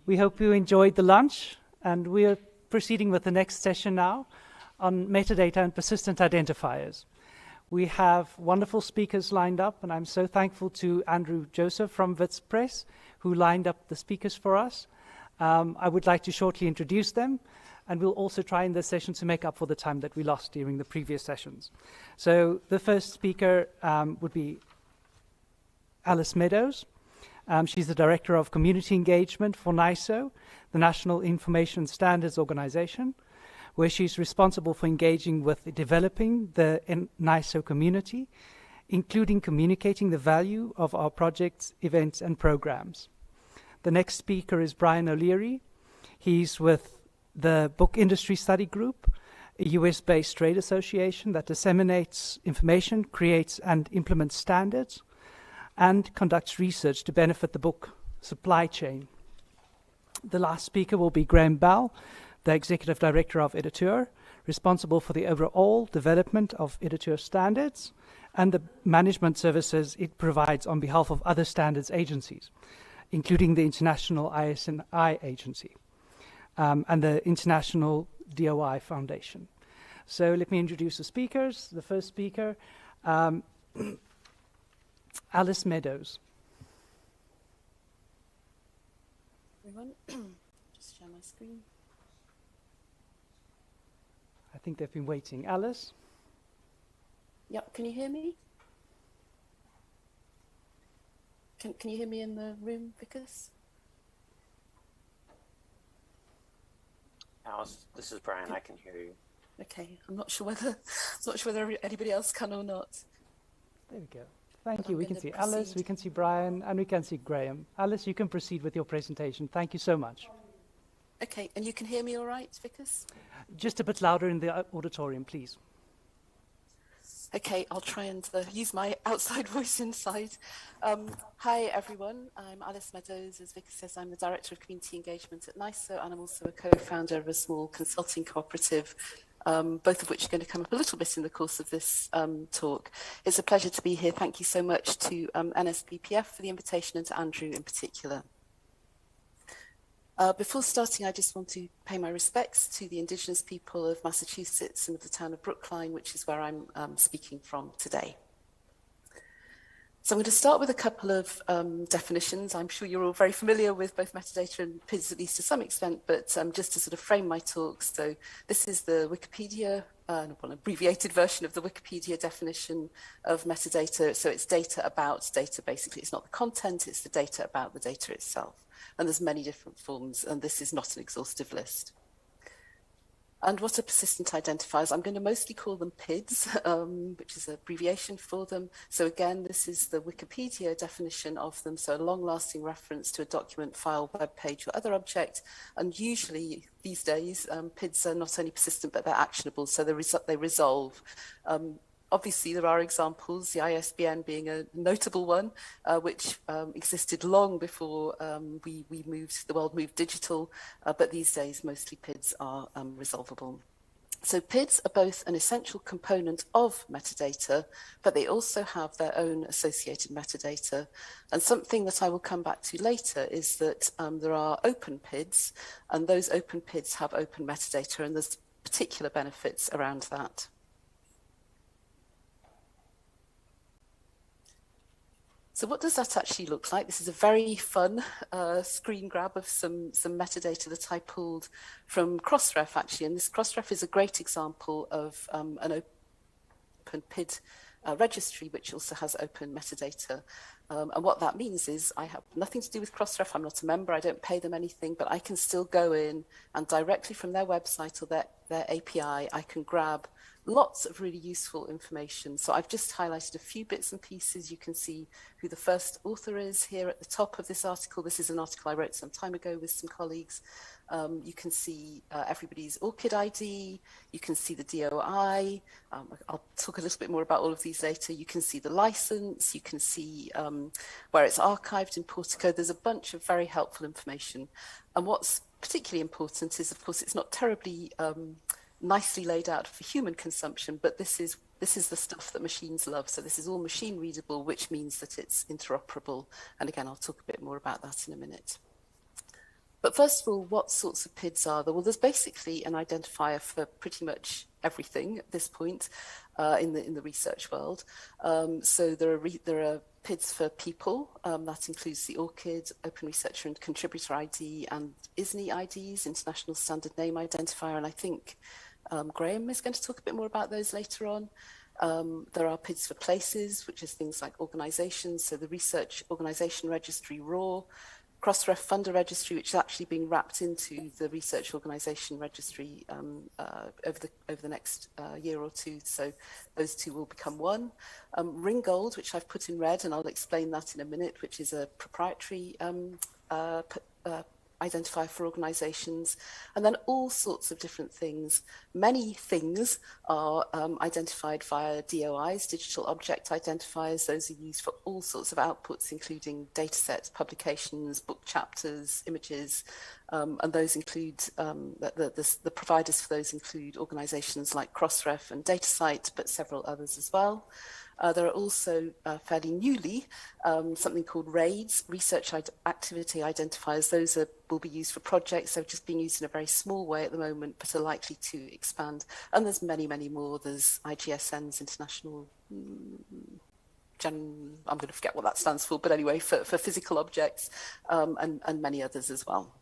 We hope you enjoyed the lunch, and we are proceeding with the next session now on metadata and persistent identifiers. We have wonderful speakers lined up, and I'm so thankful to Andrew Joseph from Wits Press, who lined up the speakers for us. I would like to shortly introduce them, and we'll also try in this session to make up for the time that we lost during the previous sessions. So the first speaker would be Alice Meadows. She's the Director of Community Engagement for NISO, the National Information Standards Organization, where she's responsible for engaging with developing the NISO community, including communicating the value of our projects, events, and programs. The next speaker is Brian O'Leary. He's with the Book Industry Study Group, a US-based trade association that disseminates information, creates and implements standards, and conducts research to benefit the book supply chain. The last speaker will be Graham Bell, the Executive Director of Editeur, responsible for the overall development of Editeur standards and the management services it provides on behalf of other standards agencies, including the International ISNI Agency and the International DOI Foundation. So let me introduce the speakers. The first speaker, Alice Meadows. Everyone, just share my screen. I think they've been waiting. Alice? Yep, can you hear me? Can you hear me in the room, Vickers? Alice, this is Brian. I can hear you. Okay, I'm not sure whether anybody else can or not. There we go. Thank you. We can see Alice, we can see Brian, and we can see Graham. Alice, you can proceed with your presentation. Thank you so much. Okay, and you can hear me all right, Vickers? Just a bit louder in the auditorium, please. Okay, I'll try and use my outside voice inside. Hi, everyone. I'm Alice Meadows. As Vickers says, I'm the Director of Community Engagement at NISO, and I'm also a co-founder of a small consulting cooperative, both of which are going to come up a little bit in the course of this talk. It's a pleasure to be here. Thank you so much to NSBPF for the invitation, and to Andrew in particular. Before starting, I just want to pay my respects to the Indigenous people of Massachusetts and of the town of Brookline, which is where I'm speaking from today. So I'm going to start with a couple of definitions. I'm sure you're all very familiar with both metadata and PIDs, at least to some extent, but just to sort of frame my talk. So this is the Wikipedia, an abbreviated version of the Wikipedia definition of metadata. So it's data about data, basically. It's not the content, it's the data about the data itself. And there's many different forms, and this is not an exhaustive list. And what are persistent identifiers? I'm going to mostly call them PIDs, which is an abbreviation for them. So again, this is the Wikipedia definition of them. So a long-lasting reference to a document, file, web page, or other object. And usually these days, PIDs are not only persistent, but they're actionable. So they resolve. Obviously, there are examples, the ISBN being a notable one, which existed long before the world moved digital, but these days mostly PIDs are resolvable. So PIDs are both an essential component of metadata, but they also have their own associated metadata. And something that I will come back to later is that there are open PIDs, and those open PIDs have open metadata, and there's particular benefits around that. So what does that actually look like? This is a very fun screen grab of some metadata that I pulled from Crossref, actually. And this Crossref is a great example of an open PID registry, which also has open metadata. And what that means is I have nothing to do with Crossref. I'm not a member. I don't pay them anything, but I can still go in and directly from their website or their API, I can grab lots of really useful information. So I've just highlighted a few bits and pieces. You can see who the first author is here at the top of this article. This is an article I wrote some time ago with some colleagues. You can see everybody's ORCID ID. You can see the DOI. I'll talk a little bit more about all of these later. You can see the license. You can see where it's archived in Portico. There's a bunch of very helpful information. And what's particularly important is, of course, it's not terribly nicely laid out for human consumption, but this is the stuff that machines love. So this is all machine readable, which means that it's interoperable. And again, I'll talk a bit more about that in a minute. But first of all, what sorts of PIDs are there? Well, there's basically an identifier for pretty much everything at this point in the research world. So there are PIDs for people. That includes the ORCID, Open Researcher and Contributor ID, and ISNI IDs, International Standard Name Identifier. And I think Graham is going to talk a bit more about those later on. There are PIDs for places, which is things like organizations. So the Research Organization Registry, ROR, Crossref Funder Registry, which is actually being wrapped into the Research Organisation Registry over the next year or two. So those two will become one. Ringgold, which I've put in red, and I'll explain that in a minute, which is a proprietary identifier for organisations, and then all sorts of different things. Many things are identified via DOIs, digital object identifiers. Those are used for all sorts of outputs, including datasets, publications, book chapters, images, and those include, the providers for those include organisations like Crossref and DataCite, but several others as well. There are also fairly newly something called RAIDs, Research Activity Identifiers. Those will be used for projects. They're just being used in a very small way at the moment, but are likely to expand. And there's many, many more. There's IGSN's International, I'm going to forget what that stands for, but anyway, for physical objects, and many others as well.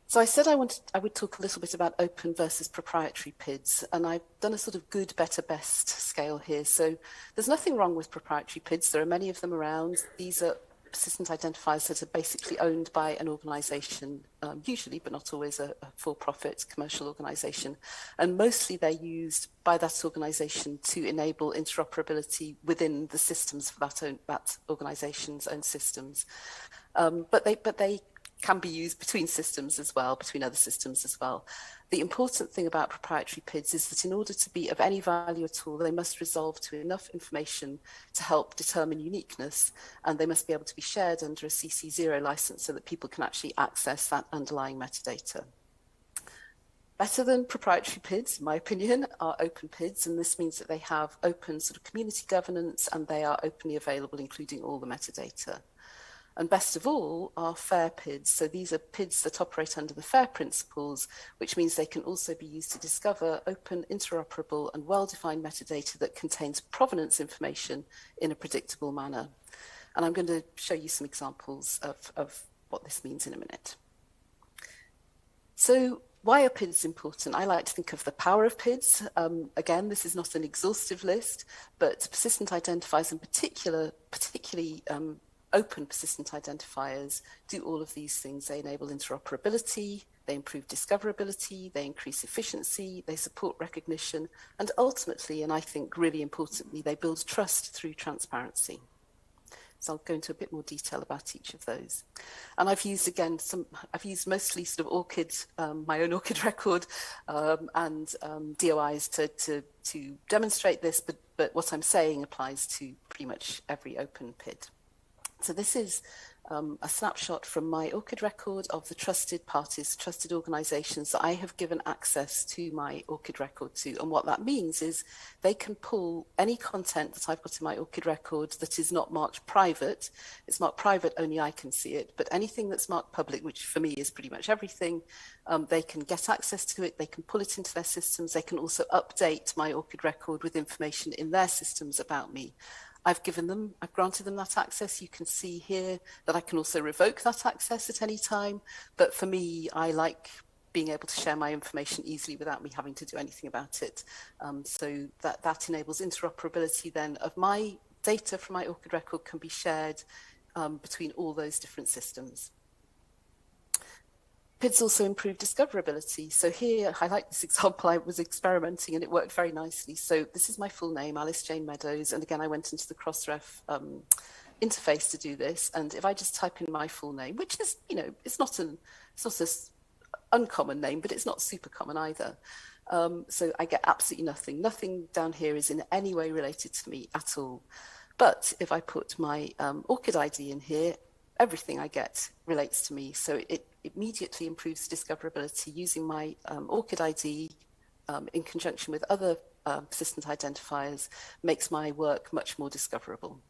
So I said I would talk a little bit about open versus proprietary PIDs, and I've done a sort of good, better, best scale here. So there's nothing wrong with proprietary PIDs. There are many of them around. These are persistent identifiers that are basically owned by an organisation, usually, but not always, a for-profit commercial organisation. And mostly they're used by that organisation to enable interoperability within the systems for that organisation's own systems. But they can be used between systems as well, between other systems as well. The important thing about proprietary PIDs is that in order to be of any value at all, they must resolve to enough information to help determine uniqueness, and they must be able to be shared under a CC0 license so that people can actually access that underlying metadata. Better than proprietary PIDs, in my opinion, are open PIDs, and this means that they have open sort of community governance and they are openly available, including all the metadata. And best of all are FAIR PIDs. So these are PIDs that operate under the FAIR principles, which means they can also be used to discover open, interoperable and well-defined metadata that contains provenance information in a predictable manner. And I'm going to show you some examples of what this means in a minute. So why are PIDs important? I like to think of the power of PIDs. Again, this is not an exhaustive list, but persistent identifiers in particularly open persistent identifiers do all of these things. They enable interoperability, they improve discoverability, they increase efficiency, they support recognition, and ultimately, and I think really importantly, they build trust through transparency. So I'll go into a bit more detail about each of those. And I've used, again, I've used mostly sort of ORCID, my own ORCID record, and DOIs to demonstrate this, but what I'm saying applies to pretty much every open PID. So this is a snapshot from my ORCID record of the trusted parties, trusted organisations that I have given access to my ORCID record to. And what that means is they can pull any content that I've got in my ORCID record that is not marked private. It's marked private, only I can see it. But anything that's marked public, which for me is pretty much everything, they can get access to it. They can pull it into their systems. They can also update my ORCID record with information in their systems about me. I've granted them that access. You can see here that I can also revoke that access at any time. But for me, I like being able to share my information easily without me having to do anything about it. So that enables interoperability then of my data from my ORCID record can be shared between all those different systems. PIDs also improve discoverability. So here, I like this example. I was experimenting and it worked very nicely. So this is my full name, Alice Jane Meadows. And again, I went into the Crossref interface to do this. And if I just type in my full name, which is, it's not an uncommon name, but it's not super common either. So I get absolutely nothing. Nothing down here is in any way related to me at all. But if I put my ORCID ID in here, everything I get relates to me. So it immediately improves discoverability using my ORCID ID in conjunction with other persistent identifiers, makes my work much more discoverable.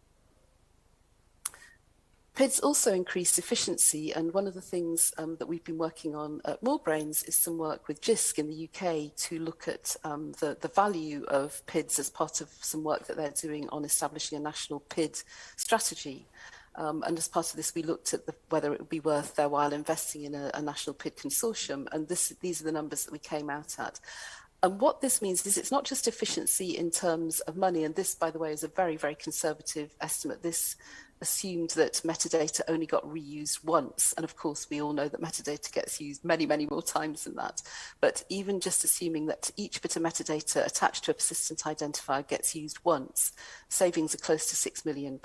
PIDs also increased efficiency, and one of the things that we've been working on at Morebrains is some work with JISC in the UK to look at the value of PIDs as part of some work that they're doing on establishing a national PID strategy. And as part of this, we looked at whether it would be worth their while investing in a national PID consortium, and these are the numbers that we came out at. And what this means is it's not just efficiency in terms of money, and this, by the way, is a very, very conservative estimate. This assumed that metadata only got reused once. And of course, we all know that metadata gets used many, many more times than that. But even just assuming that each bit of metadata attached to a persistent identifier gets used once, savings are close to £6 million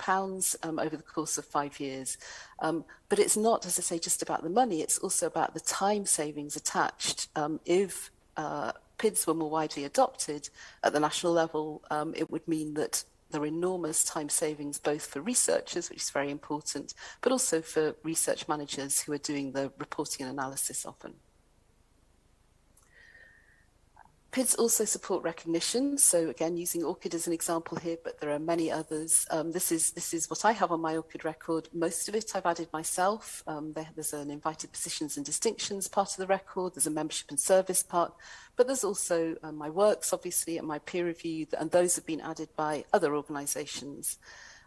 over the course of 5 years. But it's not, as I say, just about the money. It's also about the time savings attached. If PIDs were more widely adopted at the national level, it would mean that there are enormous time savings, both for researchers, which is very important, but also for research managers who are doing the reporting and analysis often. PIDs also support recognition. So again, using ORCID as an example here, but there are many others. This is what I have on my ORCID record. Most of it I've added myself. There's an invited positions and distinctions part of the record. There's a membership and service part, but there's also my works, obviously, and my peer review, and those have been added by other organisations.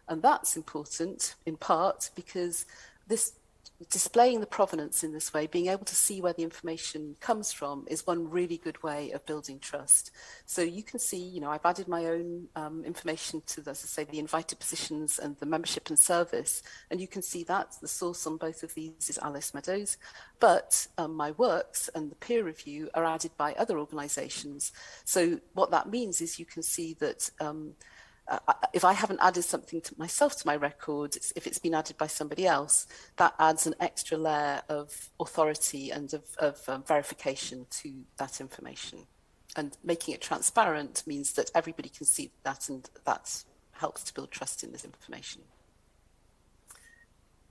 And that's important in part because this displaying the provenance in this way, being able to see where the information comes from, is one really good way of building trust. So you can see, I've added my own information to, as I say, the invited positions and the membership and service, and you can see that the source on both of these is Alice Meadows, but my works and the peer review are added by other organisations. So what that means is you can see that if I haven't added something to myself to my record, if it's been added by somebody else, that adds an extra layer of authority and of verification to that information. And making it transparent means that everybody can see that, and that helps to build trust in this information.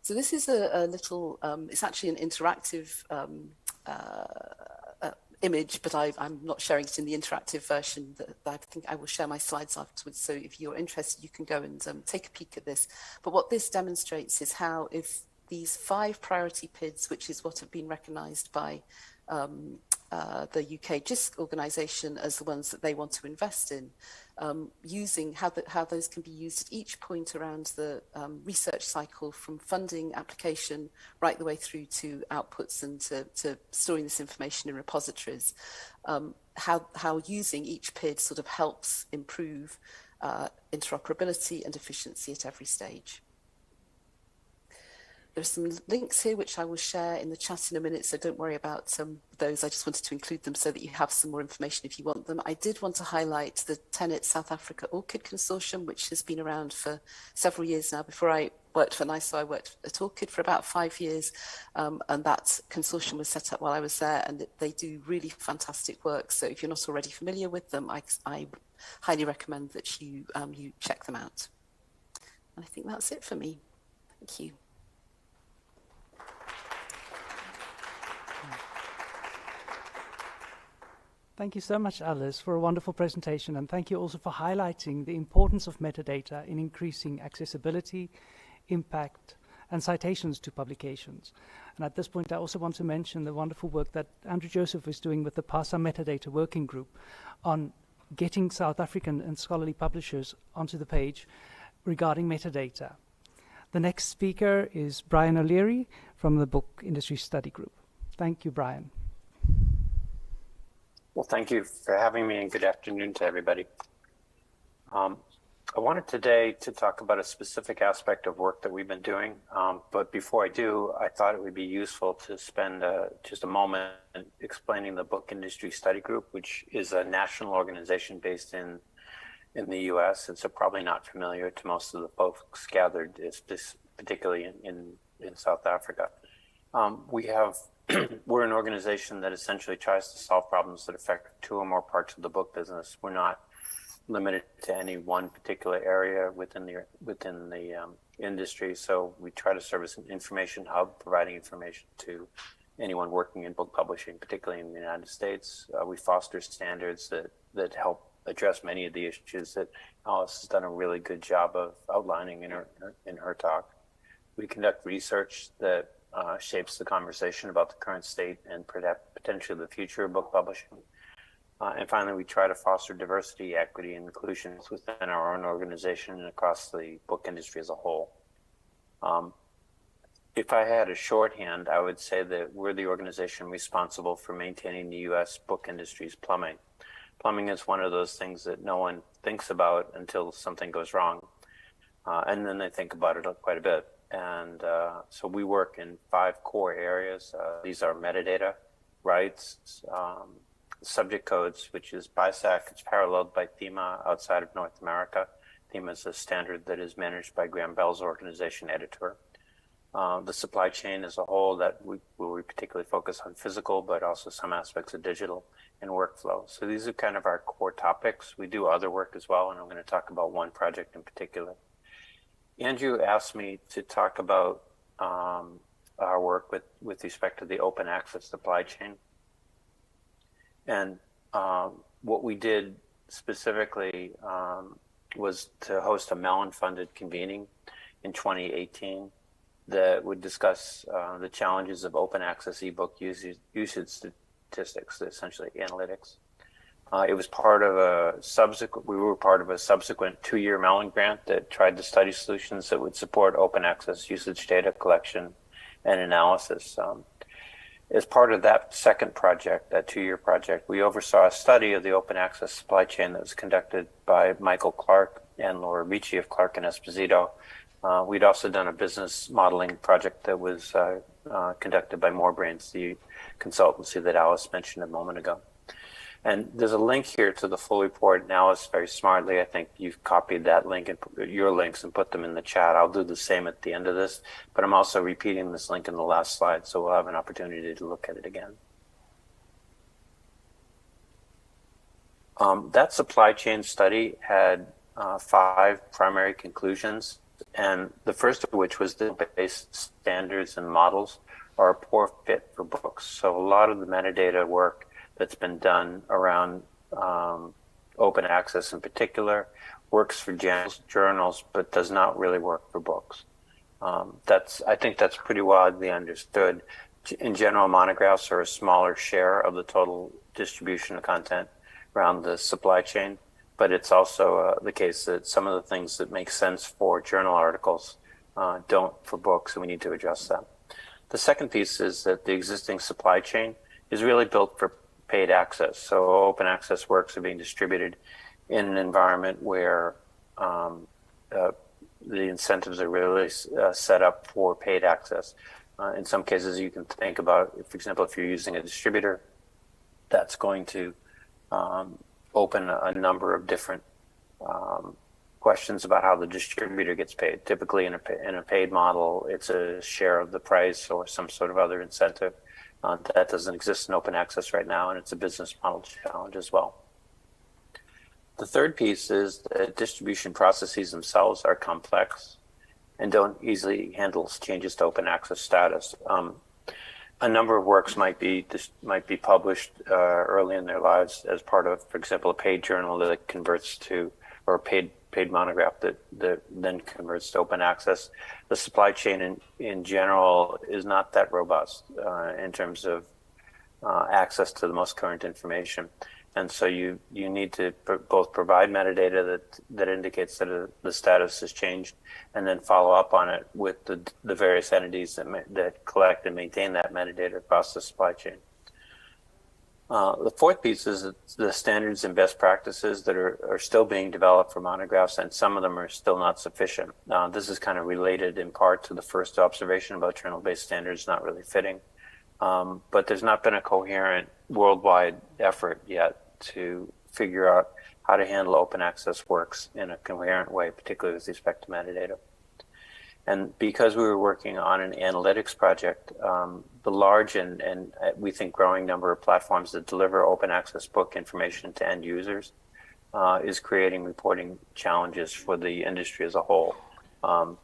So this is a little, it's actually an interactive image, but I'm not sharing it in the interactive version. That I think I will share my slides afterwards. So if you're interested, you can go and take a peek at this. But what this demonstrates is how, if these 5 priority PIDs, which is what have been recognised by the UK JISC organisation as the ones that they want to invest in, using how those can be used at each point around the research cycle, from funding, application, right the way through to outputs and to storing this information in repositories, how using each PID sort of helps improve interoperability and efficiency at every stage. There's some links here which I will share in the chat in a minute, so don't worry about those. I just wanted to include them so that you have some more information if you want them. I did want to highlight the Tenet South Africa ORCID Consortium, which has been around for several years now. Before I worked for NISO, I worked at ORCID for about 5 years, and that consortium was set up while I was there, and they do really fantastic work. So if you're not already familiar with them, I highly recommend that you check them out. And I think that's it for me. Thank you. Thank you so much, Alice, for a wonderful presentation, and thank you also for highlighting the importance of metadata in increasing accessibility, impact, and citations to publications. And at this point, I also want to mention the wonderful work that Andrew Joseph is doing with the PASA Metadata Working Group on getting South African and scholarly publishers onto the page regarding metadata. The next speaker is Brian O'Leary from the Book Industry Study Group. Thank you, Brian. Well, thank you for having me, and good afternoon to everybody. I wanted today to talk about a specific aspect of work that we've been doing, but before I do, I thought it would be useful to spend just a moment explaining the Book Industry Study Group, which is a national organization based in the US, and so probably not familiar to most of the folks gathered, particularly in South Africa. We're an organization that essentially tries to solve problems that affect 2 or more parts of the book business. We're not limited to any one particular area within the industry. So we try to serve as an information hub, providing information to anyone working in book publishing, particularly in the United States. We foster standards that help address many of the issues that Alice has done a really good job of outlining in her talk. We conduct research that shapes the conversation about the current state and potentially the future of book publishing. And finally, we try to foster diversity, equity, and inclusion within our own organization and across the book industry as a whole. If I had a shorthand, I would say that we're the organization responsible for maintaining the U.S. book industry's plumbing. Plumbing is one of those things that no one thinks about until something goes wrong. And then they think about it quite a bit. And so we work in 5 core areas. These are metadata, rights, subject codes, which is BISAC. It's paralleled by THEMA outside of North America. THEMA is a standard that is managed by Graham Bell's organization, Editor. The supply chain as a whole, that we particularly focus on physical, but also some aspects of digital and workflow. So these are kind of our core topics. We do other work as well, and I'm going to talk about one project in particular. Andrew asked me to talk about our work with respect to the open access supply chain. And what we did specifically was to host a Mellon-funded convening in 2018 that would discuss the challenges of open access ebook usage statistics, essentially analytics. It was part of we were part of a subsequent 2-year Mellon grant that tried to study solutions that would support open access usage data collection and analysis. As part of that second project, that 2-year project, we oversaw a study of the open access supply chain that was conducted by Michael Clark and Laura Ricci of Clark and Esposito. We'd also done a business modeling project that was conducted by Morebrains, the consultancy that Alice mentioned a moment ago. And there's a link here to the full report. And Alice, very smartly, I think you've copied that link and your links and put them in the chat. I'll do the same at the end of this, but I'm also repeating this link in the last slide, so we'll have an opportunity to look at it again. That supply chain study had 5 primary conclusions, and the first of which was that base standards and models are a poor fit for books. So a lot of the metadata work that's been done around open access in particular works for journals, but does not really work for books. I think that's pretty widely understood. In general, monographs are a smaller share of the total distribution of content around the supply chain, but it's also the case that some of the things that make sense for journal articles don't for books, and we need to address that. The second piece is that the existing supply chain is really built for paid access. So open access works are being distributed in an environment where the incentives are really set up for paid access. In some cases, you can think about, for example, if you're using a distributor, that's going to open a number of different questions about how the distributor gets paid. Typically, in a paid model, it's a share of the price or some sort of other incentive. That doesn't exist in open access right now, and it's a business model challenge as well. The third piece is that distribution processes themselves are complex and don't easily handle changes to open access status. A number of works might be published early in their lives as part of, for example, a paid journal that converts to, or a paid monograph that then converts to open access. The supply chain in general is not that robust in terms of access to the most current information. And so you need to both provide metadata that indicates that the status has changed, and then follow up on it with the various entities that collect and maintain that metadata across the supply chain. The fourth piece is the standards and best practices that are still being developed for monographs, and some of them are still not sufficient. This is kind of related in part to the first observation about journal-based standards not really fitting. But there's not been a coherent worldwide effort yet to figure out how to handle open access works in a coherent way, particularly with respect to metadata. And because we were working on an analytics project, the large and we think growing number of platforms that deliver open access book information to end users is creating reporting challenges for the industry as a whole.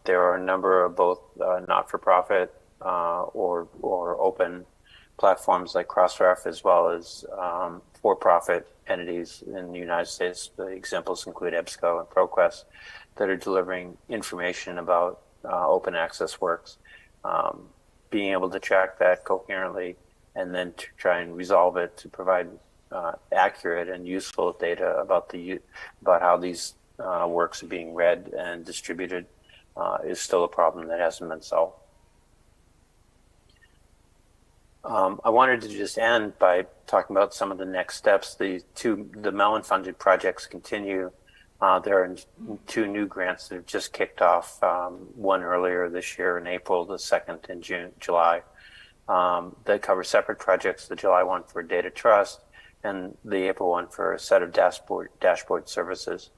There are a number of both not-for-profit or open platforms like Crossref, as well as for-profit entities in the United States. The examples include EBSCO and ProQuest that are delivering information about open access works. Being able to track that coherently and then to try and resolve it to provide accurate and useful data about how these works are being read and distributed is still a problem that hasn't been solved. I wanted to just end by talking about some of the next steps. The Mellon-funded projects continue. There are 2 new grants that have just kicked off, one earlier this year in April, the second in July. That cover separate projects, the July one for data trust and the April one for a set of dashboard services.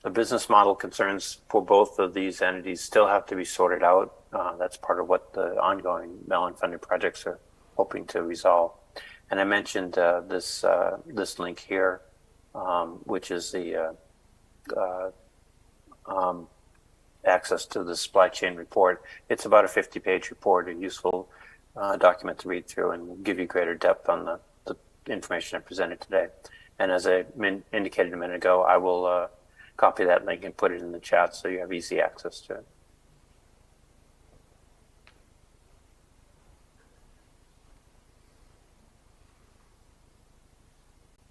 The business model concerns for both of these entities still have to be sorted out. That's part of what the ongoing Mellon-funded projects are hoping to resolve. And I mentioned this link here, which is the access to the supply chain report. It's about a 50-page report, a useful document to read through and give you greater depth on the information I presented today. And as I indicated a minute ago, I will copy that link and put it in the chat so you have easy access to it.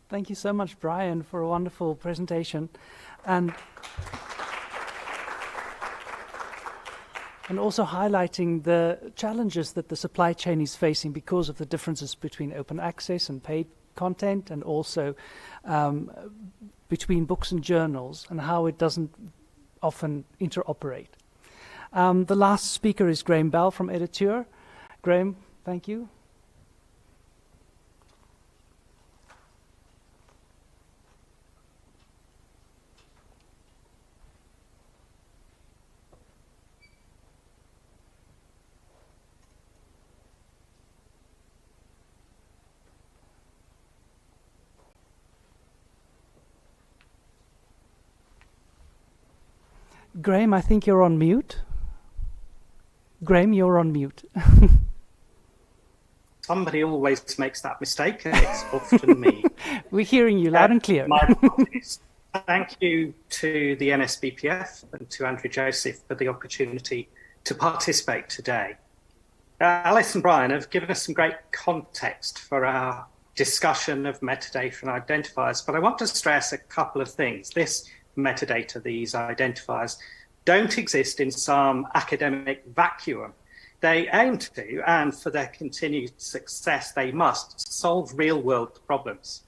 Thank you so much, Brian, for a wonderful presentation. And also highlighting the challenges that the supply chain is facing because of the differences between open access and paid content, and also between books and journals, and how it doesn't often interoperate. The last speaker is Graham Bell from Editeur. Graham, thank you. Graham, I think you're on mute. Graham, you're on mute. Somebody always makes that mistake, and it's often me. We're hearing you loud and clear. My apologies. Thank you to the NSBPF and to Andrew Joseph for the opportunity to participate today. Alice and Brian have given us some great context for our discussion of metadata and identifiers, but I want to stress a couple of things. This metadata, these identifiers, don't exist in some academic vacuum. They aim to, and for their continued success, they must solve real-world problems.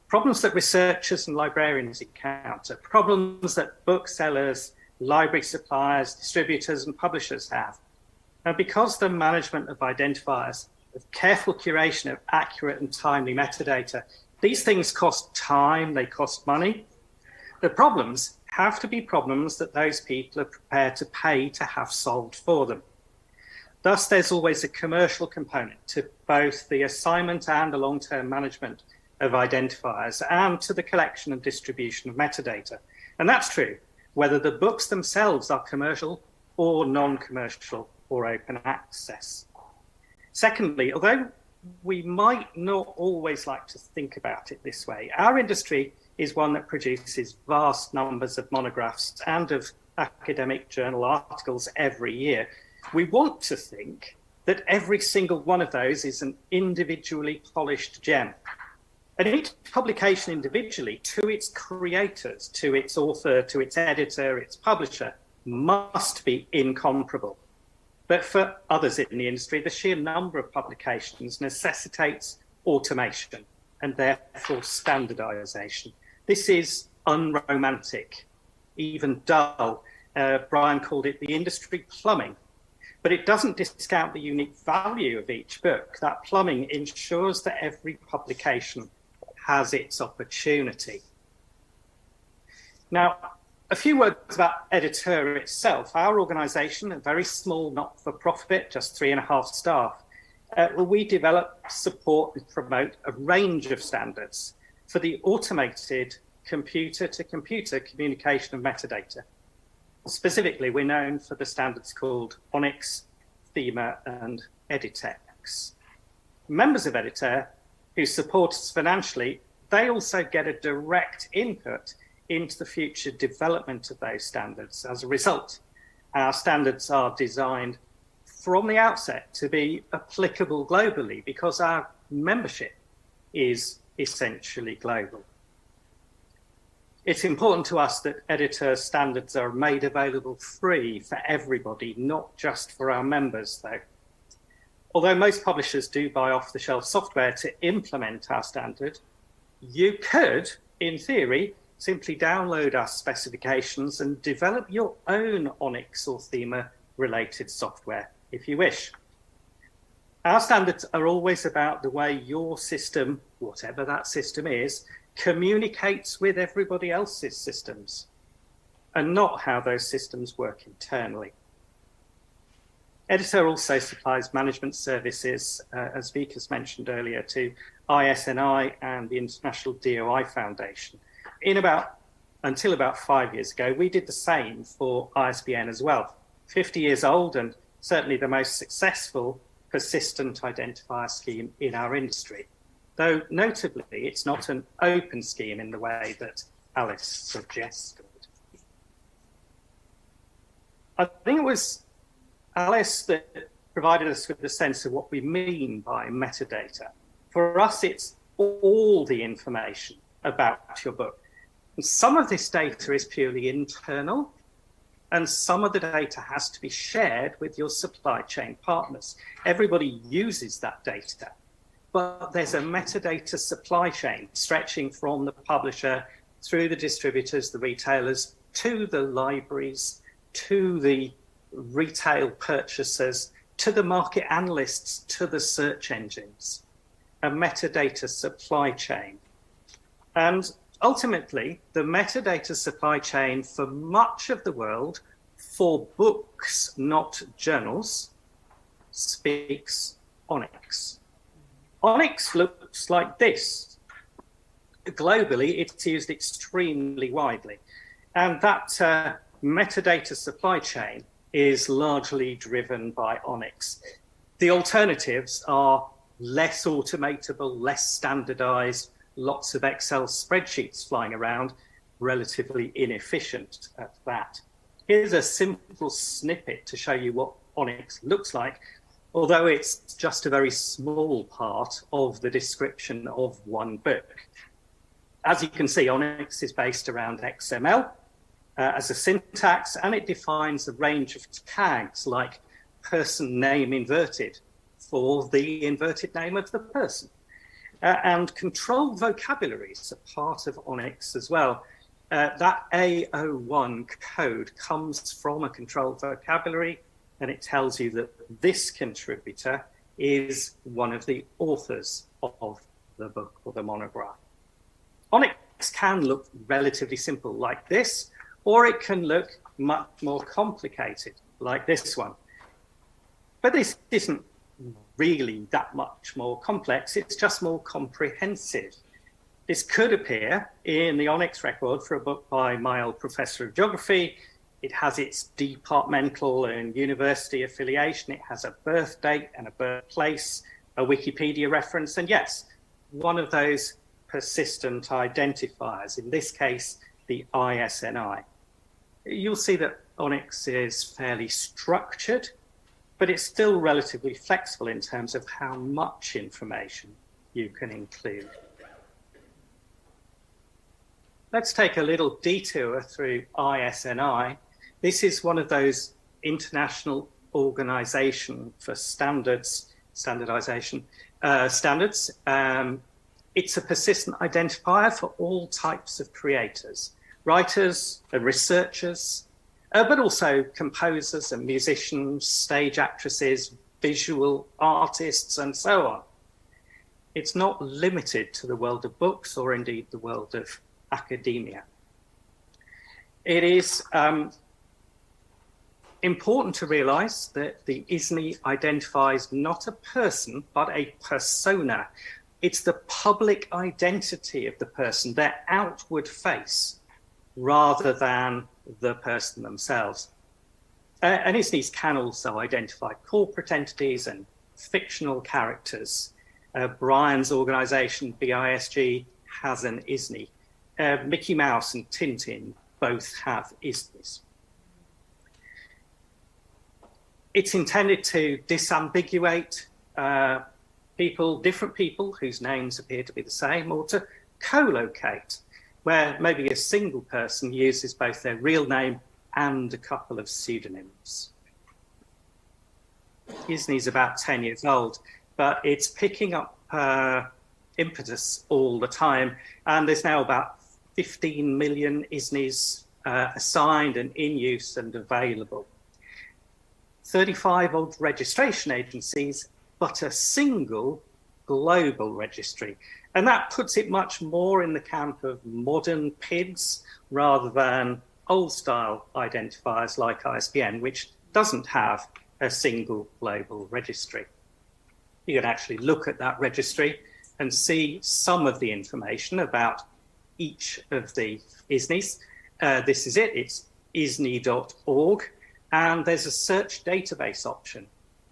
Problems that researchers and librarians encounter, problems that booksellers, library suppliers, distributors, and publishers have. And because the management of identifiers, of careful curation of accurate and timely metadata, these things cost time, they cost money. The problems have to be problems that those people are prepared to pay to have solved for them. Thus, there's always a commercial component to both the assignment and the long-term management of identifiers and to the collection and distribution of metadata. And that's true whether the books themselves are commercial or non-commercial or open access. Secondly, although we might not always like to think about it this way, our industry is one that produces vast numbers of monographs and of academic journal articles every year. We want to think that every single one of those is an individually polished gem. And each publication individually, to its creators, to its author, to its editor, its publisher, must be incomparable. But for others in the industry, the sheer number of publications necessitates automation and therefore standardization. This is unromantic, even dull. Brian called it the industry plumbing. But it doesn't discount the unique value of each book. That plumbing ensures that every publication has its opportunity. Now, a few words about Editeur itself. Our organisation, a very small not-for-profit, just 3.5 staff, we develop, support and promote a range of standards for the automated computer-to-computer communication of metadata. Specifically, we're known for the standards called Onyx, Thema, and Editex. Members of Editeur who support us financially, they also get a direct input into the future development of those standards. As a result, our standards are designed from the outset to be applicable globally because our membership is essentially global. It's important to us that editor standards are made available free for everybody, not just for our members, though. Although most publishers do buy off-the-shelf software to implement our standard, you could, in theory, simply download our specifications and develop your own Onyx or Thema-related software, if you wish. Our standards are always about the way your system, whatever that system is, communicates with everybody else's systems, and not how those systems work internally. Editor also supplies management services, as Vikas mentioned earlier, to ISNI and the International DOI Foundation. Until about 5 years ago, we did the same for ISBN as well. 50 years old and certainly the most successful persistent identifier scheme in our industry. Though notably, it's not an open scheme in the way that Alice suggested. I think it was Alice that provided us with a sense of what we mean by metadata. For us, it's all the information about your book. And some of this data is purely internal, and some of the data has to be shared with your supply chain partners. Everybody uses that data, but there's a metadata supply chain stretching from the publisher through the distributors, the retailers, to the libraries, to the retail purchasers, to the market analysts, to the search engines. A metadata supply chain. And ultimately, the metadata supply chain for much of the world, for books, not journals, speaks Onyx. Onyx looks like this. Globally, it's used extremely widely. And that metadata supply chain is largely driven by Onyx. The alternatives are less automatable, less standardized, lots of Excel spreadsheets flying around, relatively inefficient at that. Here's a simple snippet to show you what Onyx looks like, although it's just a very small part of the description of one book. As you can see, Onyx is based around XML as a syntax, and it defines a range of tags like person name inverted for the inverted name of the person. And controlled vocabularies are part of Onyx as well. That A01 code comes from a controlled vocabulary, and it tells you that this contributor is one of the authors of the book or the monograph. Onyx can look relatively simple like this, or it can look much more complicated like this one. But this isn't really that much more complex, it's just more comprehensive. This could appear in the Onyx record for a book by my old professor of geography. It has its departmental and university affiliation, it has a birth date and a birthplace, a Wikipedia reference, and yes, one of those persistent identifiers, in this case, the ISNI. You'll see that Onyx is fairly structured, but it's still relatively flexible in terms of how much information you can include. Let's take a little detour through ISNI. This is one of those international organization for standardization standards. It's a persistent identifier for all types of creators, writers and researchers, but also composers and musicians, stage actresses, visual artists, and so on. It's not limited to the world of books or indeed the world of academia. It is important to realize that the ISNI identifies not a person, but a persona. It's the public identity of the person, their outward face, rather than the person themselves. And ISNIs can also identify corporate entities and fictional characters. Brian's organization, BISG, has an ISNI. Mickey Mouse and Tintin both have ISNIs. It's intended to disambiguate different people whose names appear to be the same, or to co-locate, where maybe a single person uses both their real name and a couple of pseudonyms. ISNI's about 10 years old, but it's picking up impetus all the time, and there's now about 15 million ISNIs assigned and in use and available. 35 odd registration agencies, but a single global registry. And that puts it much more in the camp of modern PIDs rather than old-style identifiers like ISBN, which doesn't have a single global registry. You can actually look at that registry and see some of the information about each of the ISNIs. This is it, it's isni.org, and there's a search database option.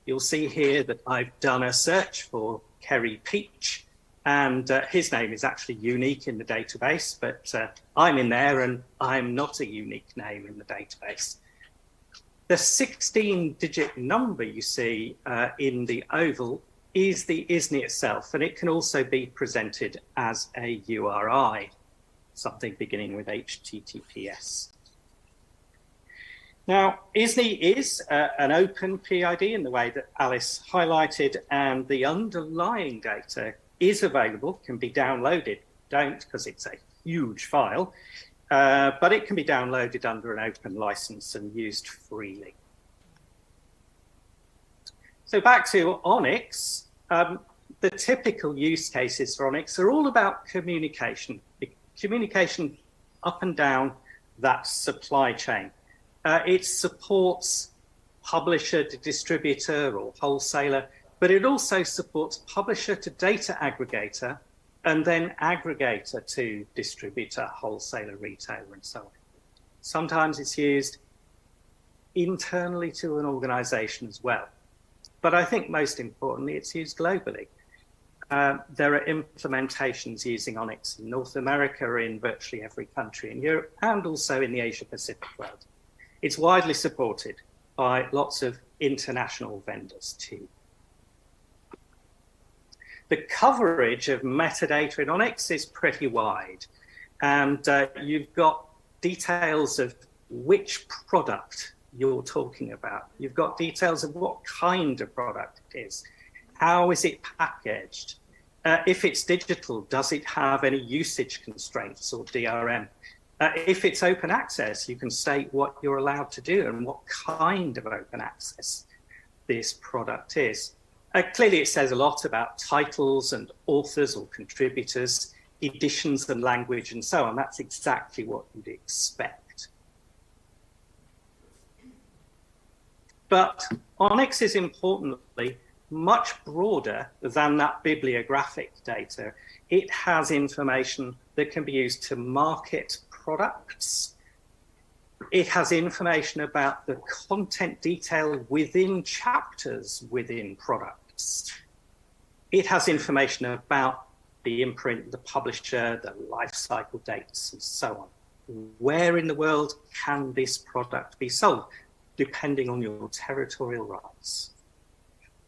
You'll see here that I've done a search for Kerry Peach, and his name is actually unique in the database, but I'm in there and I'm not a unique name in the database. The 16-digit number you see in the oval is the ISNI itself, and it can also be presented as a URI, something beginning with HTTPS. Now, ISNI is an open PID in the way that Alice highlighted, and the underlying data is available, can be downloaded. Don't, because it's a huge file, but it can be downloaded under an open license and used freely. So back to ONIX, the typical use cases for ONIX are all about communication up and down that supply chain. It supports publisher to distributor or wholesaler, but it also supports publisher to data aggregator and then aggregator to distributor, wholesaler, retailer, and so on. Sometimes it's used internally to an organization as well. But I think most importantly, it's used globally. There are implementations using ONIX in North America, in virtually every country in Europe, and also in the Asia Pacific world. It's widely supported by lots of international vendors too. The coverage of metadata in ONIX is pretty wide, and you've got details of which product you're talking about. You've got details of what kind of product it is. How is it packaged? If it's digital, does it have any usage constraints or DRM? If it's open access, you can state what you're allowed to do and what kind of open access this product is. Clearly, it says a lot about titles and authors or contributors, editions and language and so on. That's exactly what you'd expect. But ONIX is importantly much broader than that bibliographic data. It has information that can be used to market products. It has information about the content detail within chapters within products. It has information about the imprint, the publisher, the life cycle dates, and so on. Where in the world can this product be sold, depending on your territorial rights?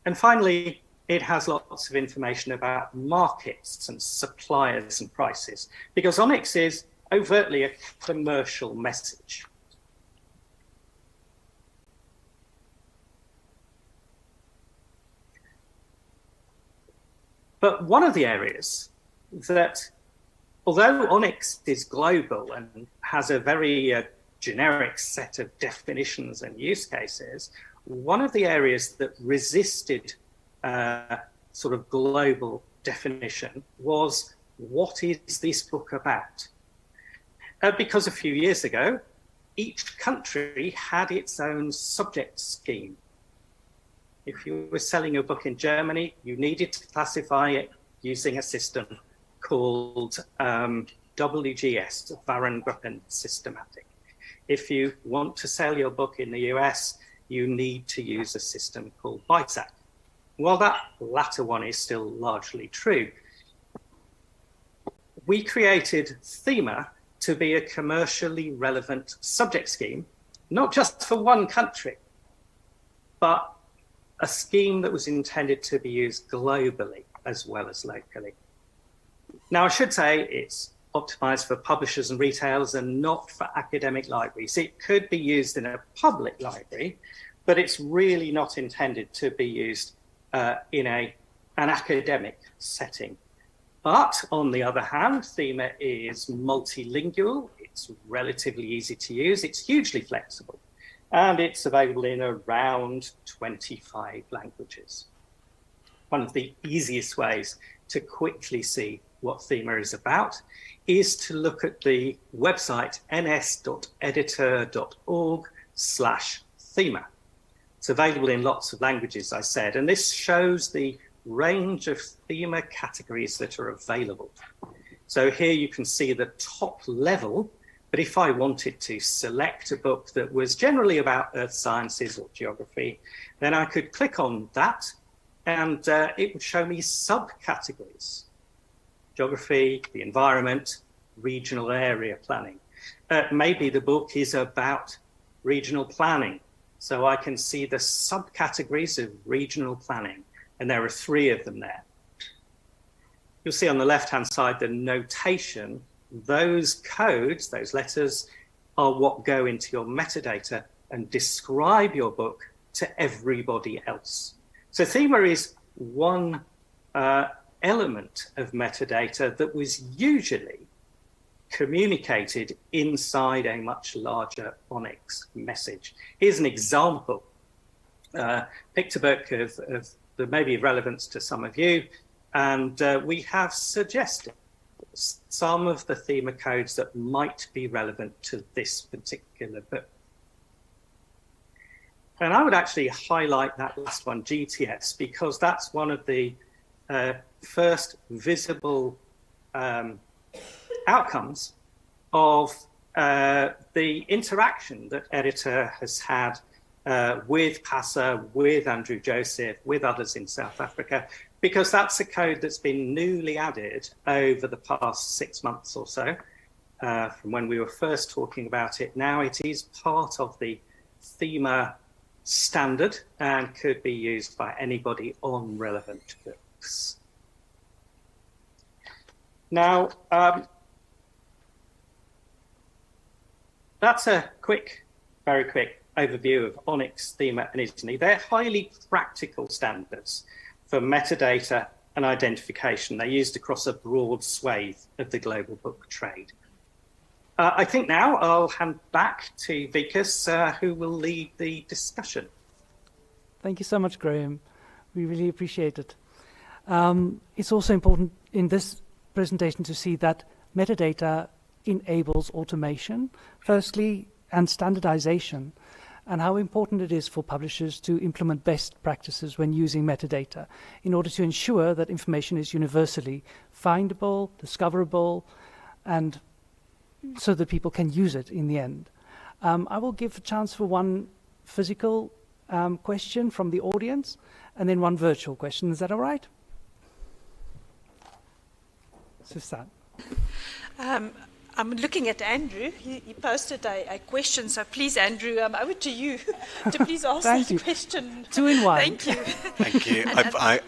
And finally, it has lots of information about markets and suppliers and prices, because ONIX is overtly a commercial message. But one of the areas that, although ONIX is global and has a very generic set of definitions and use cases, one of the areas that resisted sort of global definition was, what is this book about? Because a few years ago, each country had its own subject scheme. If you were selling a book in Germany, you needed to classify it using a system called WGS, Warengruppen Systematic. If you want to sell your book in the US, you need to use a system called BISAC. Well, that latter one is still largely true. We created Thema to be a commercially relevant subject scheme, not just for one country, but a scheme that was intended to be used globally as well as locally. Now, I should say it's optimized for publishers and retailers and not for academic libraries. It could be used in a public library, but it's really not intended to be used in an academic setting. But on the other hand, Thema is multilingual, it's relatively easy to use, it's hugely flexible, and it's available in around 25 languages. One of the easiest ways to quickly see what Thema is about is to look at the website ns.editor.org/Thema. It's available in lots of languages, I said, and this shows the range of Thema categories that are available. So here you can see the top level, but if I wanted to select a book that was generally about earth sciences or geography, then I could click on that and it would show me subcategories: geography, the environment, regional area planning. Maybe the book is about regional planning, so I can see the subcategories of regional planning, and there are 3 of them there. You'll see on the left-hand side the notation. Those codes, those letters, are what go into your metadata and describe your book to everybody else. So Thema is one element of metadata that was usually communicated inside a much larger ONIX message. Here's an example. Picked a book of that may be of relevance to some of you, and we have suggested some of the Thema codes that might be relevant to this particular book. And I would actually highlight that last one, GTS, because that's one of the first visible outcomes of the interaction that Editor has had with PASA, with Andrew Joseph, with others in South Africa, because that's a code that's been newly added over the past 6 months or so, from when we were first talking about it. Now it is part of the Thema standard and could be used by anybody on relevant books. Now, that's a very quick overview of ONIX, Thema, and ISNI. They're highly practical standards for metadata and identification. They're used across a broad swathe of the global book trade. I think now I'll hand back to Vikas, who will lead the discussion. Thank you so much, Graham. We really appreciate it. It's also important in this presentation to see that metadata enables automation, firstly, and standardization, and how important it is for publishers to implement best practices when using metadata in order to ensure that information is universally findable, discoverable, and so that people can use it in the end. I will give a chance for one physical question from the audience and then one virtual question. Is that all right? Susan. I'm looking at Andrew. He posted a question, so please, Andrew, over to you to please ask that question. 2 in 1. Thank you. Thank you. I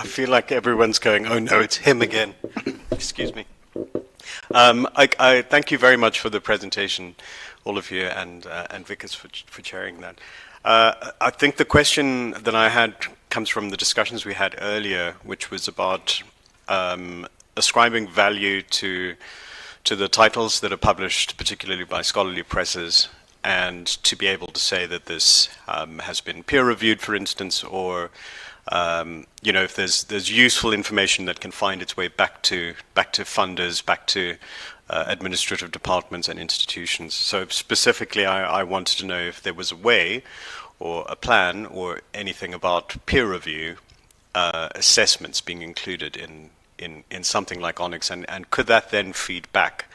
feel like everyone's going, oh no, it's him again. Excuse me. I thank you very much for the presentation, all of you, and Vikas for chairing that. I think the question that I had comes from the discussions we had earlier, which was about ascribing value to the titles that are published, particularly by scholarly presses, and to be able to say that this has been peer-reviewed, for instance, or if there's useful information that can find its way back to funders, back to administrative departments and institutions. So specifically, I wanted to know if there was a way or a plan or anything about peer review assessments being included in something like ONIX, and could that then feed back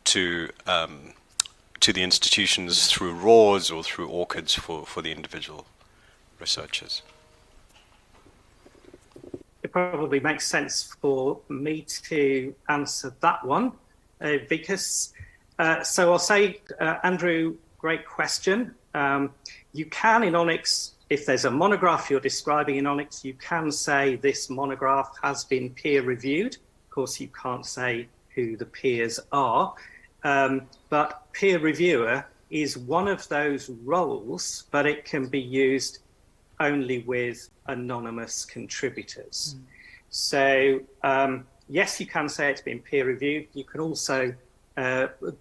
to the institutions through RAWs or through ORCIDs for the individual researchers? It probably makes sense for me to answer that one, because so I'll say, Andrew, great question. You can in ONIX if there's a monograph you're describing in ONIX, you can say this monograph has been peer reviewed. Of course, you can't say who the peers are, but peer reviewer is one of those roles, but it can be used only with anonymous contributors. So yes, you can say it's been peer reviewed. You can also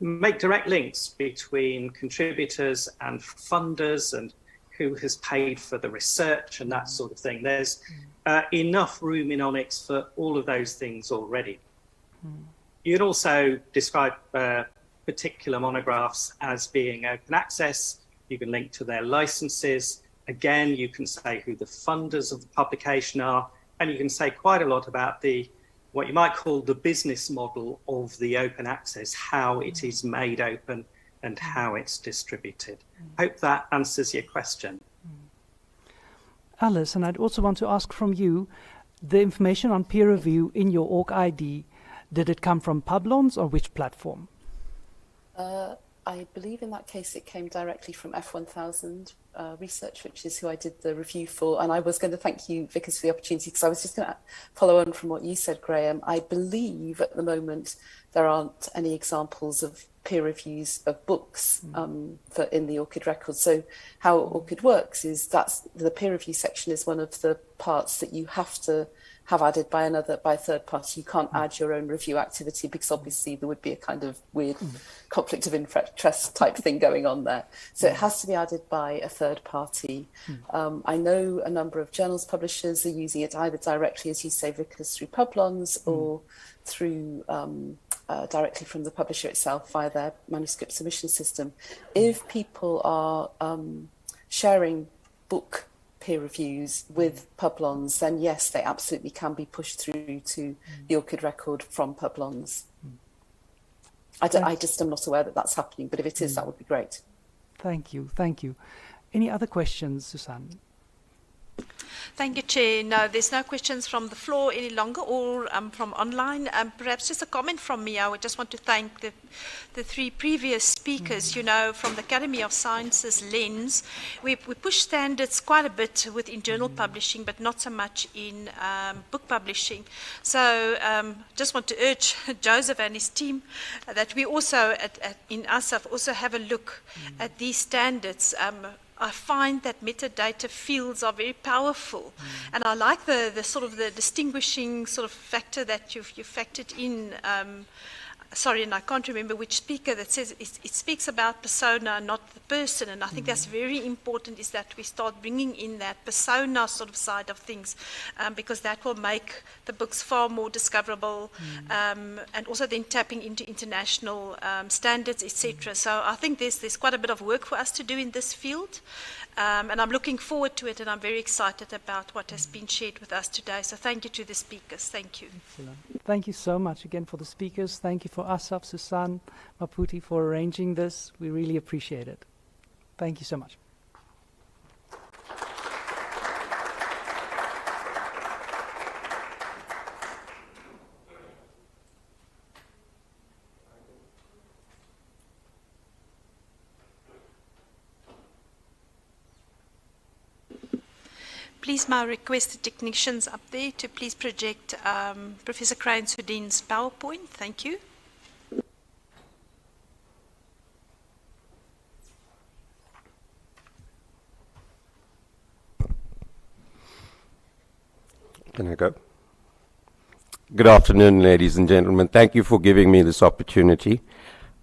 make direct links between contributors and funders and who has paid for the research and that sort of thing. There's enough room in ONIX for all of those things already. You'd also describe particular monographs as being open access. You can link to their licenses. Again, you can say who the funders of the publication are, and you can say quite a lot about what you might call the business model of the open access, how it is made open and how it's distributed. Hope that answers your question. Alice, and I'd also want to ask from you, the information on peer review in your org ID, did it come from Publons or which platform? I believe in that case it came directly from F1000 Research, which is who I did the review for. And I was going to thank you, Vickers, for the opportunity, because I was just going to follow on from what you said, Graham. I believe at the moment there aren't any examples of peer reviews of books in the ORCID record. So how ORCID works is that's the peer review section is one of the parts that you have to have added by a third party. You can't add your own review activity because obviously there would be a kind of weird conflict of interest type thing going on there. So it has to be added by a third party. I know a number of journals publishers are using it either directly, as you say, Vickers, through Publons or through directly from the publisher itself via their manuscript submission system. If people are sharing book peer reviews with Publons, then yes, they absolutely can be pushed through to the ORCID record from Publons. I just am not aware that that's happening, but if it is, that would be great. Thank you, thank you. Any other questions, Susanne? Thank you, Chair. No, there's no questions from the floor any longer or from online. Perhaps just a comment from me. I would just want to thank the three previous speakers. You know, from the Academy of Sciences lens, we push standards quite a bit within journal publishing, but not so much in book publishing. So just want to urge Joseph and his team that we also, in ASAF, also have a look at these standards. I find that metadata fields are very powerful, and I like the sort of the distinguishing sort of factor that you've factored in. Sorry, and I can't remember which speaker that says it speaks about persona, not the person, and I think that's very important, is that we start bringing in that persona sort of side of things, because that will make the books far more discoverable, and also then tapping into international standards, etc. So I think there's quite a bit of work for us to do in this field, and I'm looking forward to it, and I'm very excited about what has been shared with us today. So thank you to the speakers. Thank you. Excellent. Thank you so much again for the speakers. Thank you for Asaf, Susanne, Maputi for arranging this. We really appreciate it. Thank you so much. Please, may I request the technicians up there to please project Professor Crane-Sudin's PowerPoint. Thank you. Can I go? Good afternoon, ladies and gentlemen. Thank you for giving me this opportunity.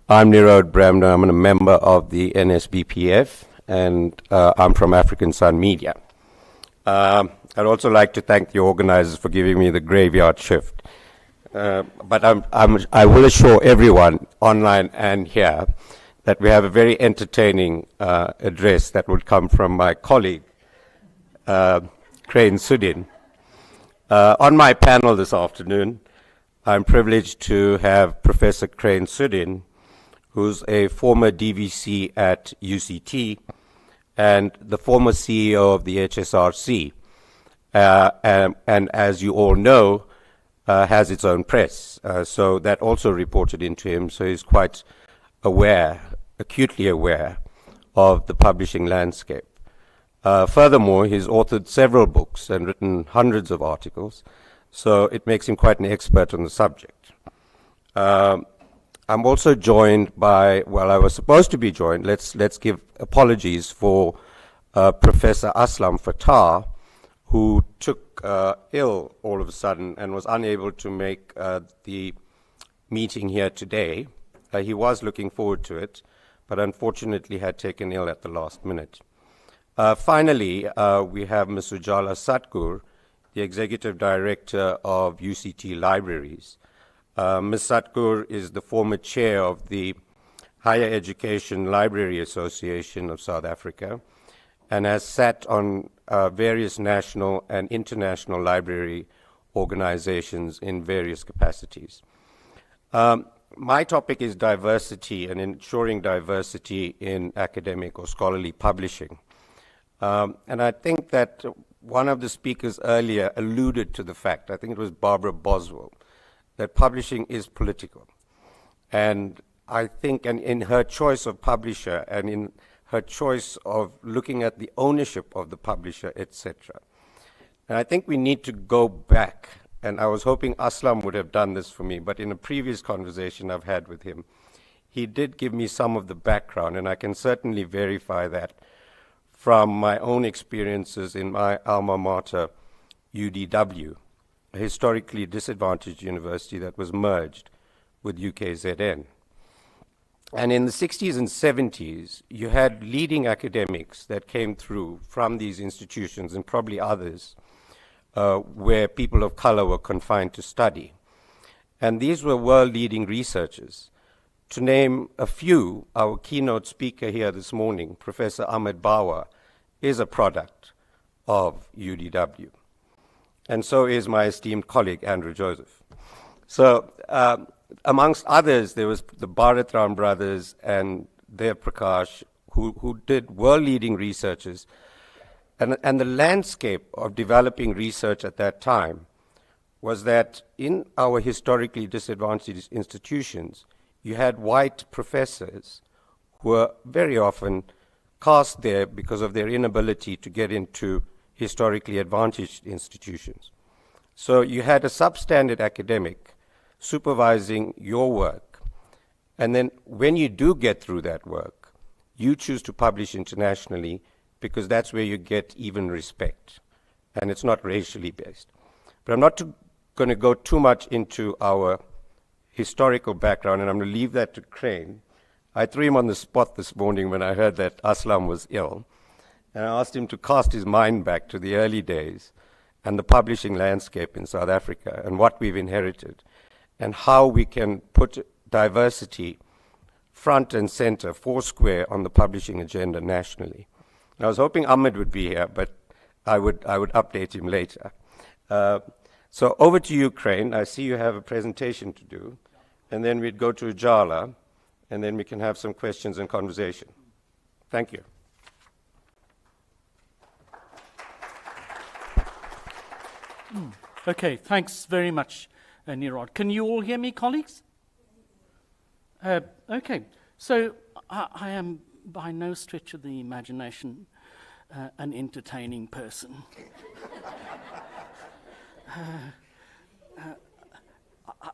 I'm Nirod Bramner. I'm a member of the NSBPF, and I'm from African Sun Media. I'd also like to thank the organizers for giving me the graveyard shift. But I will assure everyone online and here that we have a very entertaining address that would come from my colleague, Crane-Sudin. On my panel this afternoon, I'm privileged to have Professor Crane-Sudin, who's a former DVC at UCT and the former CEO of the HSRC, and as you all know, has its own press. So that also reported into him, so he's quite aware, acutely aware, of the publishing landscape. Furthermore, he's authored several books and written hundreds of articles, so it makes him quite an expert on the subject. I'm also joined by, well, I was supposed to be joined, let's give apologies for Professor Aslam Fatah, who took ill all of a sudden and was unable to make the meeting here today. He was looking forward to it, but unfortunately had taken ill at the last minute. Finally, we have Ms. Ujala Satgur, the Executive Director of UCT Libraries. Ms. Satgur is the former chair of the Higher Education Library Association of South Africa and has sat on various national and international library organizations in various capacities. My topic is diversity and ensuring diversity in academic or scholarly publishing. And I think that one of the speakers earlier alluded to the fact, I think it was Barbara Boswell, that publishing is political. And I think, and in her choice of publisher and in her choice of looking at the ownership of the publisher, etc. And I think we need to go back, and I was hoping Aslam would have done this for me, but in a previous conversation I've had with him, he did give me some of the background, and I can certainly verify that from my own experiences in my alma mater, UDW, a historically disadvantaged university that was merged with UKZN. And in the 60s and 70s, you had leading academics that came through from these institutions and probably others where people of color were confined to study. And these were world-leading researchers. To name a few, our keynote speaker here this morning, Professor Ahmed Bawa, is a product of UDW. And so is my esteemed colleague, Andrew Joseph. So, amongst others, there was the Bharatram brothers and Dev Prakash, who did world-leading researches. And the landscape of developing research at that time was that in our historically disadvantaged institutions, you had white professors who were very often cast there because of their inability to get into historically advantaged institutions. So you had a substandard academic supervising your work, and then when you do get through that work, you choose to publish internationally because that's where you get even respect, and it's not racially based. But I'm not going to go too much into our historical background, and I'm going to leave that to Crane. I threw him on the spot this morning when I heard that Aslam was ill, and I asked him to cast his mind back to the early days and the publishing landscape in South Africa and what we've inherited and how we can put diversity front and center, foursquare on the publishing agenda nationally. And I was hoping Ahmed would be here, but I would update him later. So over to you, Crane. I see you have a presentation to do, and then we'd go to Ujala, and then we can have some questions and conversation. Thank you. Okay, thanks very much, Nirod. Can you all hear me, colleagues? Okay, so I am by no stretch of the imagination an entertaining person.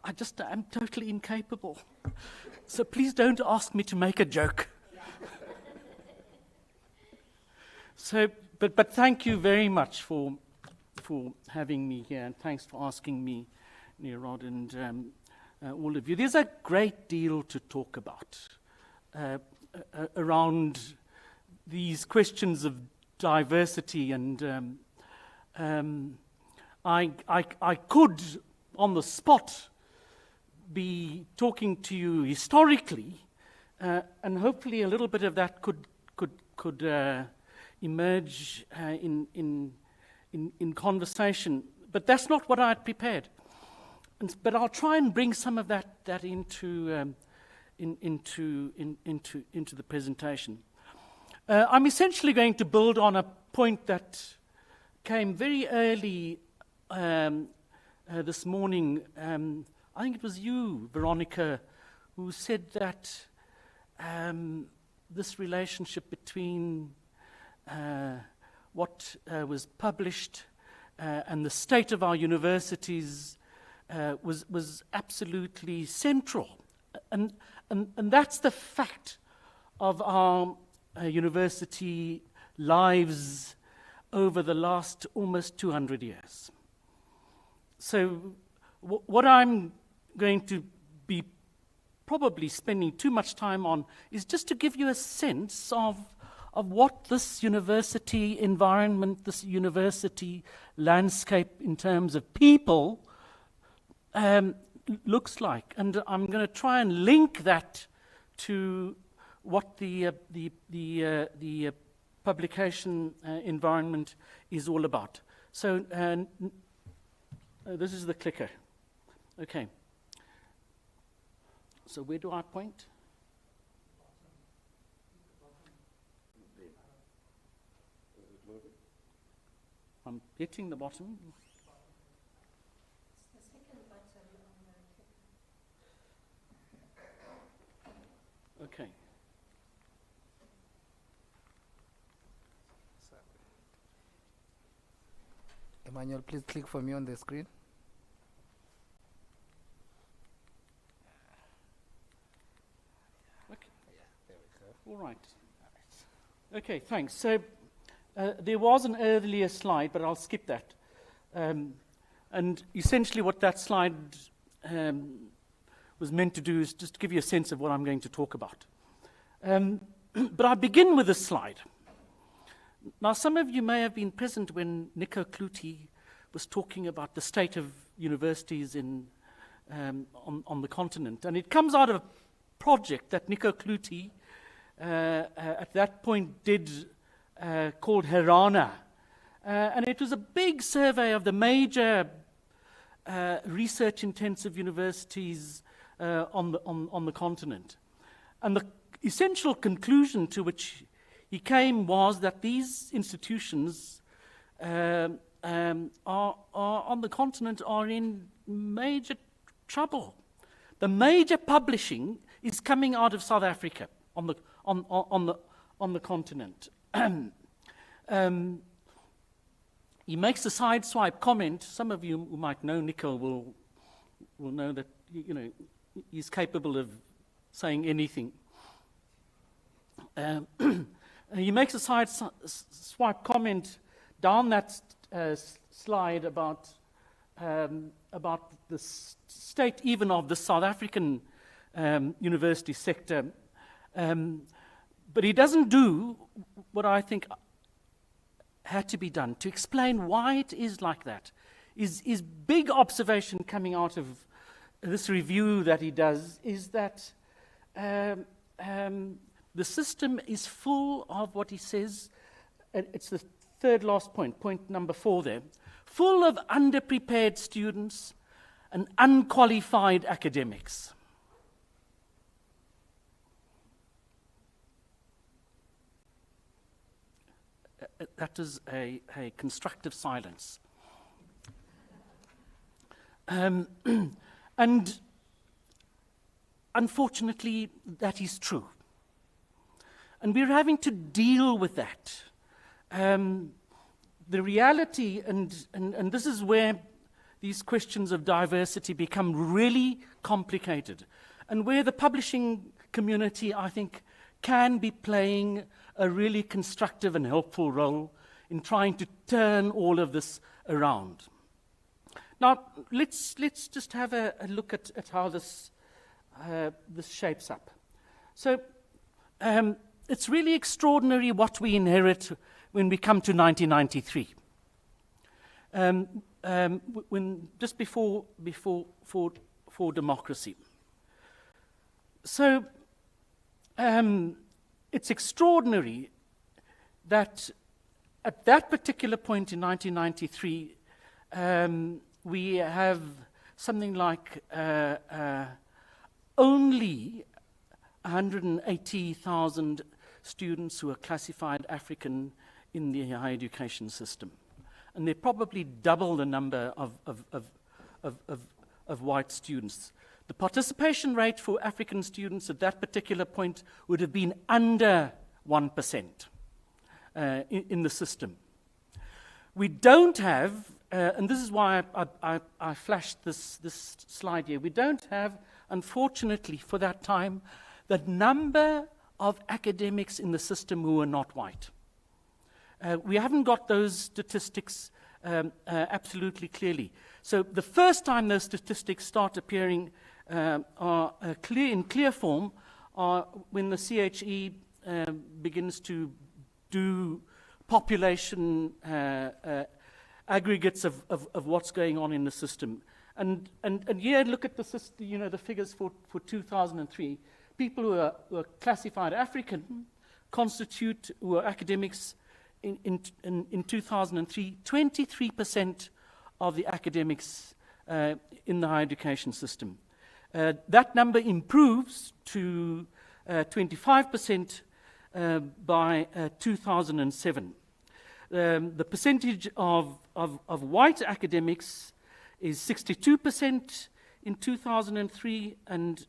I just am totally incapable. So please don't ask me to make a joke. So, but thank you very much for having me here, and thanks for asking me, Nirod, and all of you. There's a great deal to talk about around these questions of diversity, and I could, on the spot, be talking to you historically, and hopefully a little bit of that could emerge in conversation. But that's not what I had prepared. But I'll try and bring some of that into the presentation. I'm essentially going to build on a point that came very early this morning. I think it was you, Veronica, who said that this relationship between what was published, and the state of our universities was absolutely central. And that's the fact of our university lives over the last almost 200 years. So what I'm going to be probably spending too much time on is just to give you a sense of what this university environment, this university landscape in terms of people looks like. And I'm going to try and link that to what the publication environment is all about. So this is the clicker. Okay. So where do I point? I'm hitting the bottom. Okay. Emmanuel, please click for me on the screen. Okay. All right. Okay, thanks. So there was an earlier slide, but I'll skip that. And essentially what that slide was meant to do is just give you a sense of what I'm going to talk about. But I begin with this slide. Now, some of you may have been present when Nico Kluti was talking about the state of universities on the continent. And it comes out of a project that Nico Kluti at that point did called Herana. And it was a big survey of the major research-intensive universities on the continent. And the essential conclusion to which he came was that these institutions on the continent are in major trouble. The major publishing is coming out of South Africa on the continent. He makes a sideswipe comment. Some of you who might know Nico will know that he's capable of saying anything. He makes a swipe comment down that slide about the state even of the South African university sector. But he doesn't do what I think had to be done to explain why it is like that. His big observation coming out of this review that he does is that the system is full of what he says, it's the third last point number 4 there, full of underprepared students and unqualified academics. That is a constructive silence. And unfortunately, that is true. And we're having to deal with that. The reality, and this is where these questions of diversity become really complicated, and where the publishing community, I think, can be playing a really constructive and helpful role in trying to turn all of this around. Now, let's just have a look at how this shapes up. So, it's really extraordinary what we inherit when we come to 1993. When just before democracy. So it's extraordinary that at that particular point in 1993, we have something like only 180,000 students who are classified African in the higher education system. And they're probably double the number of white students. The participation rate for African students at that particular point would have been under 1% in the system. We don't have, and this is why I flashed this slide here, we don't have, unfortunately, for that time, the number of academics in the system who are not white. We haven't got those statistics absolutely clearly. So the first time those statistics start appearing are in clear form are when the CHE begins to do population aggregates of what's going on in the system. And here, look at the figures for 2003. People who are classified African constitute, who are academics in 2003, 23% of the academics in the higher education system. That number improves to 25% by 2007. The percentage of white academics is 62% in 2003 and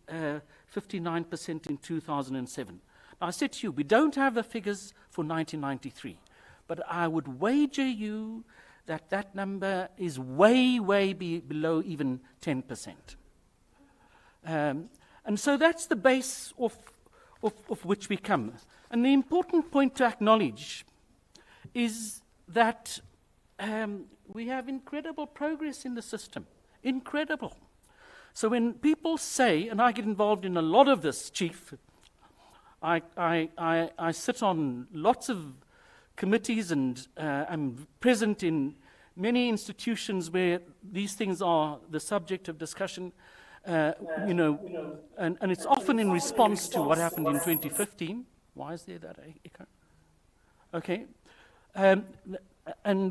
59% in 2007. Now, I said to you, we don't have the figures for 1993, but I would wager you that that number is way, way below even 10%. And so that's the base of which we come. And the important point to acknowledge is that we have incredible progress in the system. Incredible. So when people say, and I get involved in a lot of this, Chief, I sit on lots of committees and I'm present in many institutions where these things are the subject of discussion, and it's often in response to what happened in 2015. Why is there that echo? Okay. And,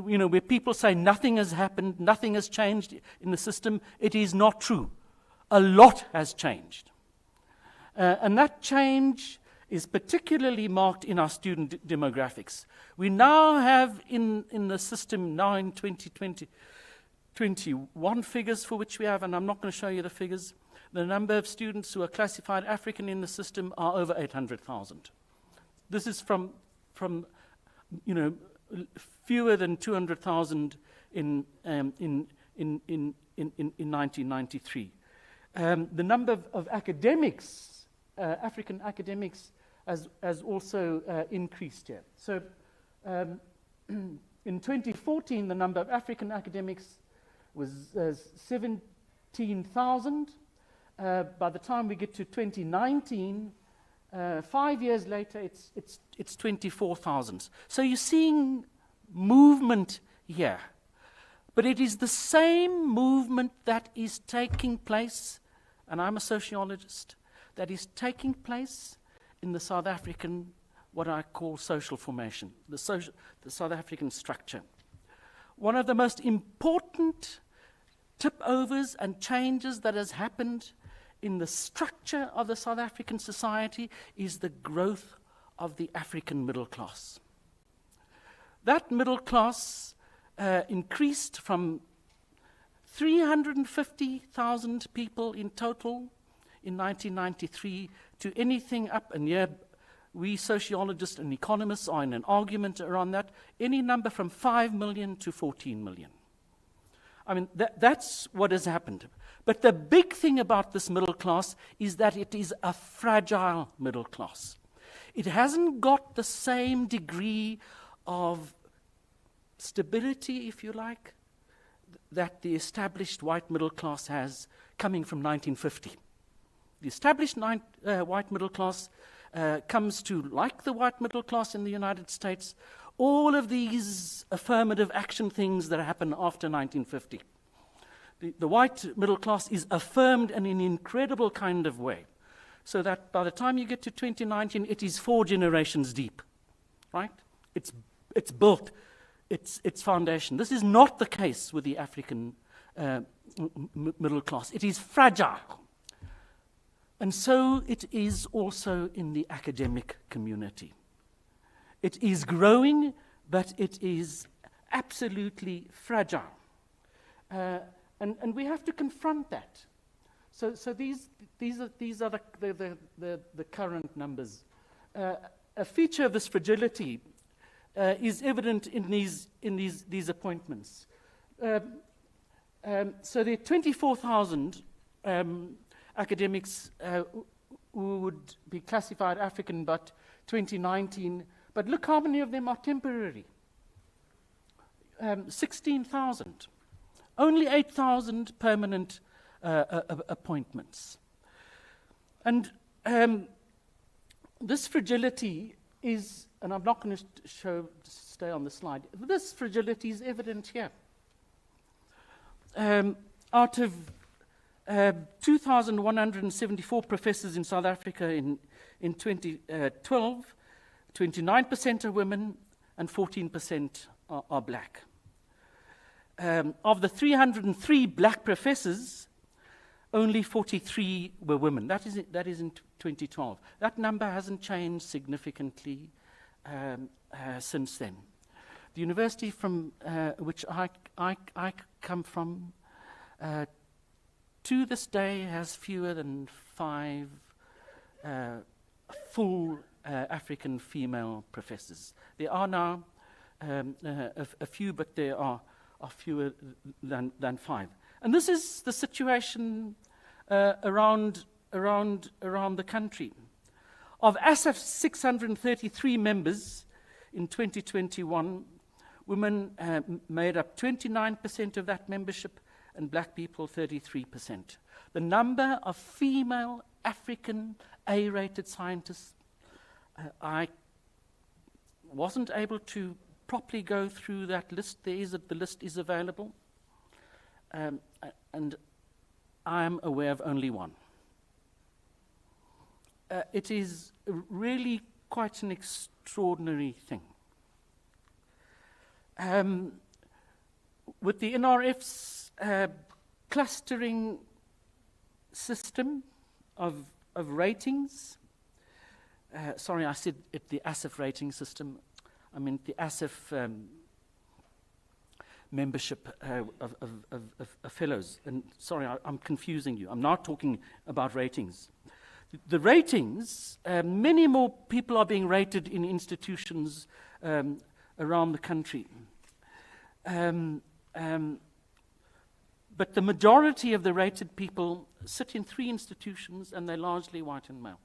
where people say nothing has happened, nothing has changed in the system, it is not true. A lot has changed. And that change is particularly marked in our student demographics. We now have in the system, now in 2021 figures for which we have, and I'm not going to show you the figures, the number of students who are classified African in the system are over 800,000. This is from fewer than 200,000 in 1993. The number of academics, African academics, has also increased here. So in 2014, the number of African academics was 17,000. By the time we get to 2019, 5 years later, it's 24,000. So you're seeing movement here. But it is the same movement that is taking place, and I'm a sociologist, that is taking place in the South African, what I call social formation, the South African structure. One of the most important tip-overs and changes that has happened in the structure of the South African society is the growth of the African middle class. That middle class increased from 350,000 people in total in 1993 to anything up, and here we sociologists and economists are in an argument around that, any number from 5 million to 14 million. I mean, that's what has happened. But the big thing about this middle class is that it is a fragile middle class. It hasn't got the same degree of stability, if you like, that the established white middle class has coming from 1950. The established white middle class comes to, like the white middle class in the United States, all of these affirmative action things that happen after 1950. The white middle class is affirmed in an incredible kind of way, so that by the time you get to 2019, it is 4 generations deep, right? It's built, its foundation. This is not the case with the African middle class. It is fragile. And so it is also in the academic community. It is growing, but it is absolutely fragile. And we have to confront that. So these are the current numbers. A feature of this fragility is evident in these appointments. So there are 24,000 academics who would be classified African by 2019, but look how many of them are temporary. 16,000. Only 8,000 permanent appointments. And this fragility is, and I'm not going to stay on the slide, this fragility is evident here. Out of 2,174 professors in South Africa in 2012, 29% are women and 14% are black. Of the 303 black professors, only 43 were women. That is in 2012. That number hasn't changed significantly since then. The university from which I come from, to this day, has fewer than 5 full African female professors. There are now a few, but there are fewer than 5. And this is the situation around the country. Of ASAF's 633 members in 2021, women made up 29% of that membership, and black people 33%. The number of female African A-rated scientists, I wasn't able to properly go through that list. The list is available, and I am aware of only one. It is really quite an extraordinary thing. With the NRF's clustering system of ratings, sorry, I said the ASAF rating system. I mean the ASAF membership of fellows. And sorry, I'm confusing you. I'm not talking about ratings. The ratings, many more people are being rated in institutions around the country. But the majority of the rated people sit in 3 institutions, and they're largely white and male.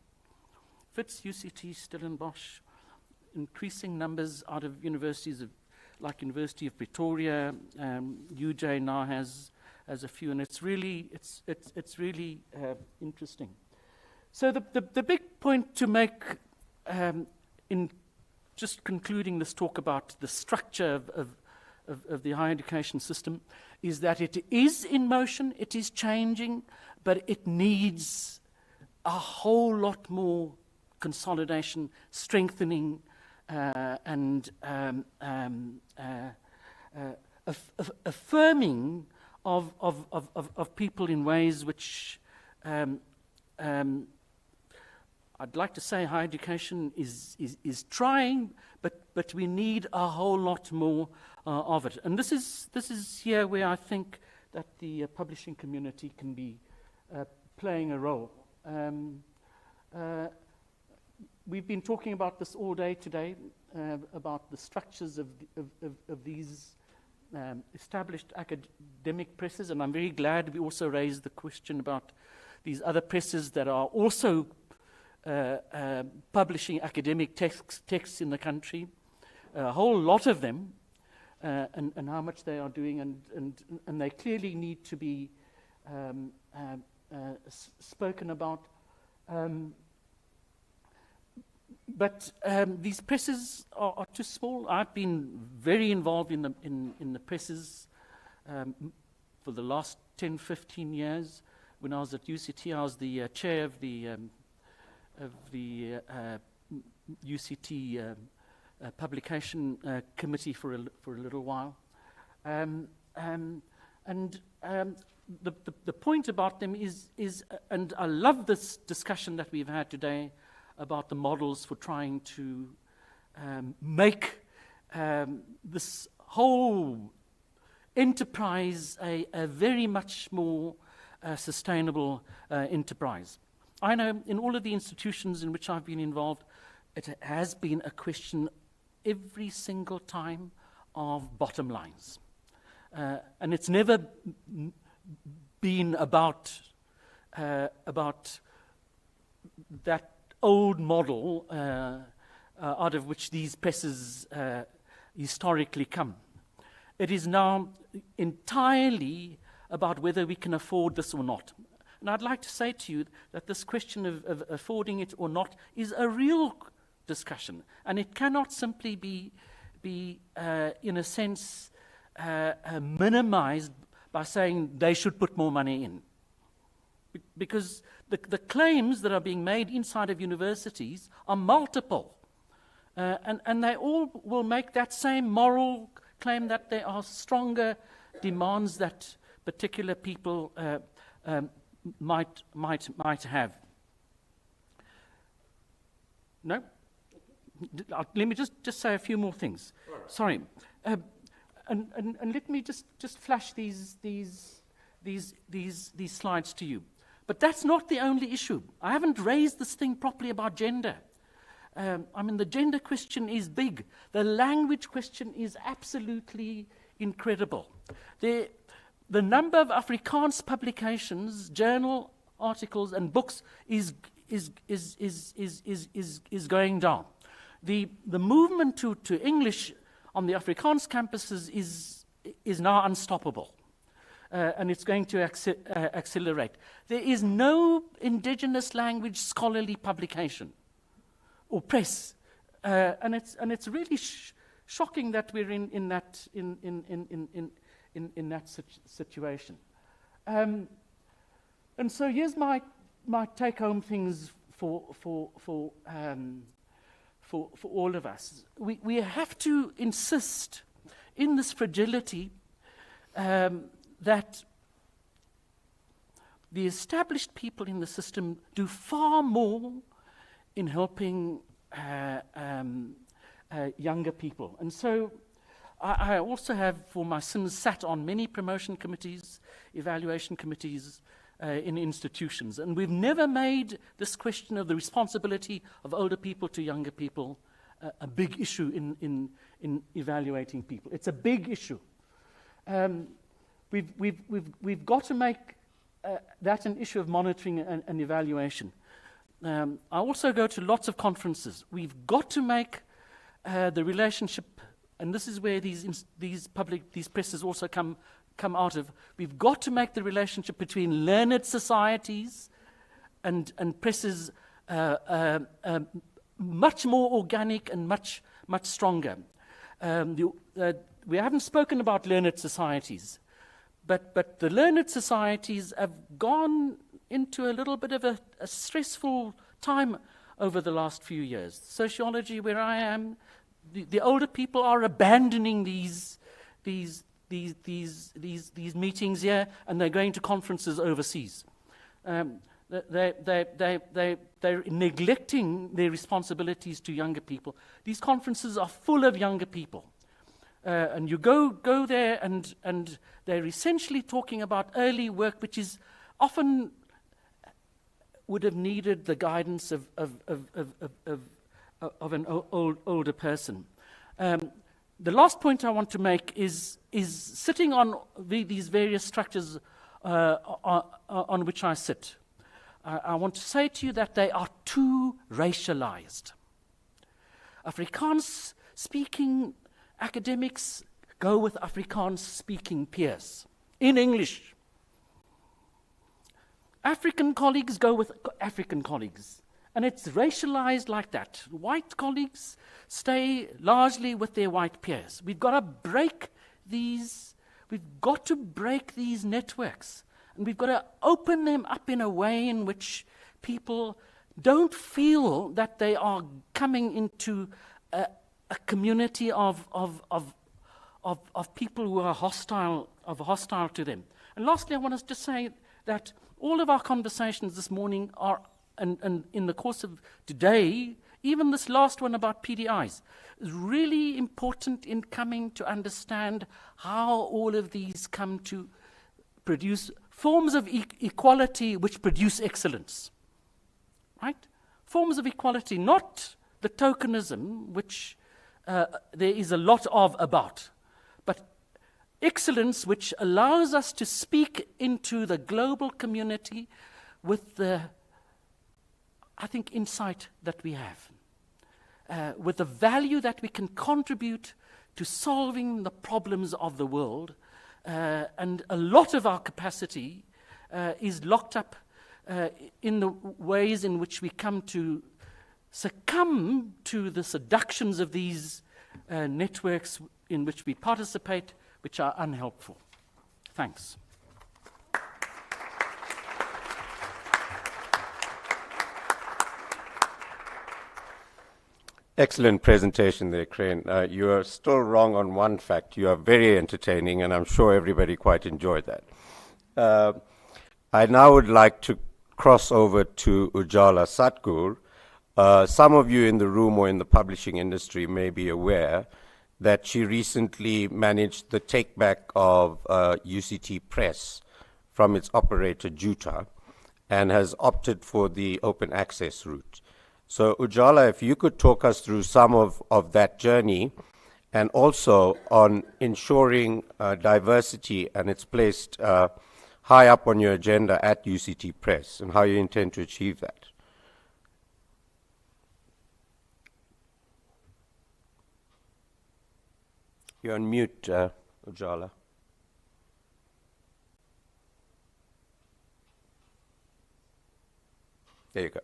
Wits, UCT, Stellenbosch, increasing numbers out of universities like University of Pretoria. UJ now has a few, and it's really interesting. So the big point to make in just concluding this talk about the structure of the higher education system is that it is in motion, it is changing, but it needs a whole lot more consolidation, strengthening, and affirming of people in ways which I'd like to say higher education is trying, but we need a whole lot more of it. And this is here where I think that the publishing community can be playing a role. We've been talking about this all day today, about the structures of these established academic presses, and I'm very glad we also raised the question about these other presses that are also publishing academic texts in the country, a whole lot of them, and how much they are doing, and they clearly need to be spoken about. But these presses are too small. I've been very involved in the presses for the last 10, 15 years. When I was at UCT, I was the chair of the UCT publication committee for a little while, and the point about them is, and I love this discussion that we've had today about the models for trying to make this whole enterprise a very much more sustainable enterprise. I know in all of the institutions in which I've been involved, it has been a question every single time of bottom lines. And it's never been about that old model out of which these presses historically come. It is now entirely about whether we can afford this or not. And I'd like to say to you that this question of affording it or not is a real discussion, and it cannot simply be in a sense, minimized by saying they should put more money in. Because the claims that are being made inside of universities are multiple. And they all will make that same moral claim that there are stronger demands that particular people might have. No? Let me just say a few more things. Sorry. And let me just flash these slides to you. But that's not the only issue. I haven't raised this thing properly about gender. I mean, the gender question is big. The language question is absolutely incredible. The number of Afrikaans publications, journal articles, and books is going down. The movement to English on the Afrikaans campuses is now unstoppable. And it's going to accelerate. There is no indigenous language scholarly publication or press, and it's really shocking that we're in that situation. And so here's my take-home things for all of us. We have to insist in this fragility that the established people in the system do far more in helping younger people. And so I also have, for my sins, sat on many promotion committees, evaluation committees in institutions. And we've never made this question of the responsibility of older people to younger people a big issue in evaluating people. It's a big issue. We've got to make that an issue of monitoring and evaluation. I also go to lots of conferences. We've got to make the relationship, and this is where these presses also come out of. We've got to make the relationship between learned societies and presses much more organic and much stronger. We haven't spoken about learned societies. But the learned societies have gone into a little bit of a stressful time over the last few years. Sociology, where I am, the older people are abandoning these meetings here, and they're going to conferences overseas. They're neglecting their responsibilities to younger people. These conferences are full of younger people. And you go there, and they're essentially talking about early work, which is often would have needed the guidance of an older person. The last point I want to make is sitting on these various structures on which I sit. I want to say to you that they are too racialized. Afrikaans-speaking academics go with Afrikaans-speaking peers in English. African colleagues go with African colleagues. And it's racialized like that. White colleagues stay largely with their white peers. We've got to break these networks. And we've got to open them up in a way in which people don't feel that they are coming into a community of people who are hostile to them. And lastly, I want to just say that all of our conversations this morning are, and in the course of today, even this last one about PDIs, is really important in coming to understand how all of these come to produce forms of equality which produce excellence. Right? Forms of equality, not the tokenism which there is a lot of about. But excellence which allows us to speak into the global community with the, I think, insight that we have, with the value that we can contribute to solving the problems of the world. And a lot of our capacity is locked up in the ways in which we come to succumb to the seductions of these networks in which we participate, which are unhelpful. Thanks. Excellent presentation there, Crane. You are still wrong on one fact. You are very entertaining, and I'm sure everybody quite enjoyed that. I now would like to cross over to Ujala Satgur. Some of you in the room or in the publishing industry may be aware that she recently managed the take-back of UCT Press from its operator, Juta, and has opted for the open access route. So, Ujala, if you could talk us through some of that journey, and also on ensuring diversity, and it's placed high up on your agenda at UCT Press, and how you intend to achieve that. You're on mute, Ujala. There you go.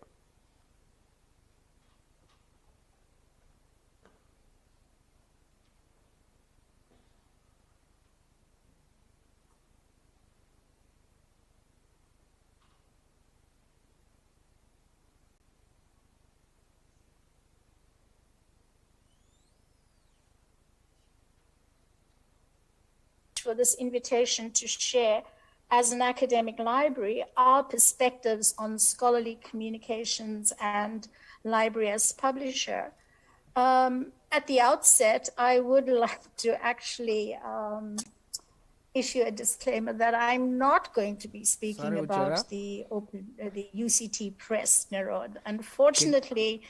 For this invitation to share, as an academic library, our perspectives on scholarly communications and library as publisher. At the outset, I would like to actually issue a disclaimer that I'm not going to be speaking about the UCT Press, Nerod. Unfortunately,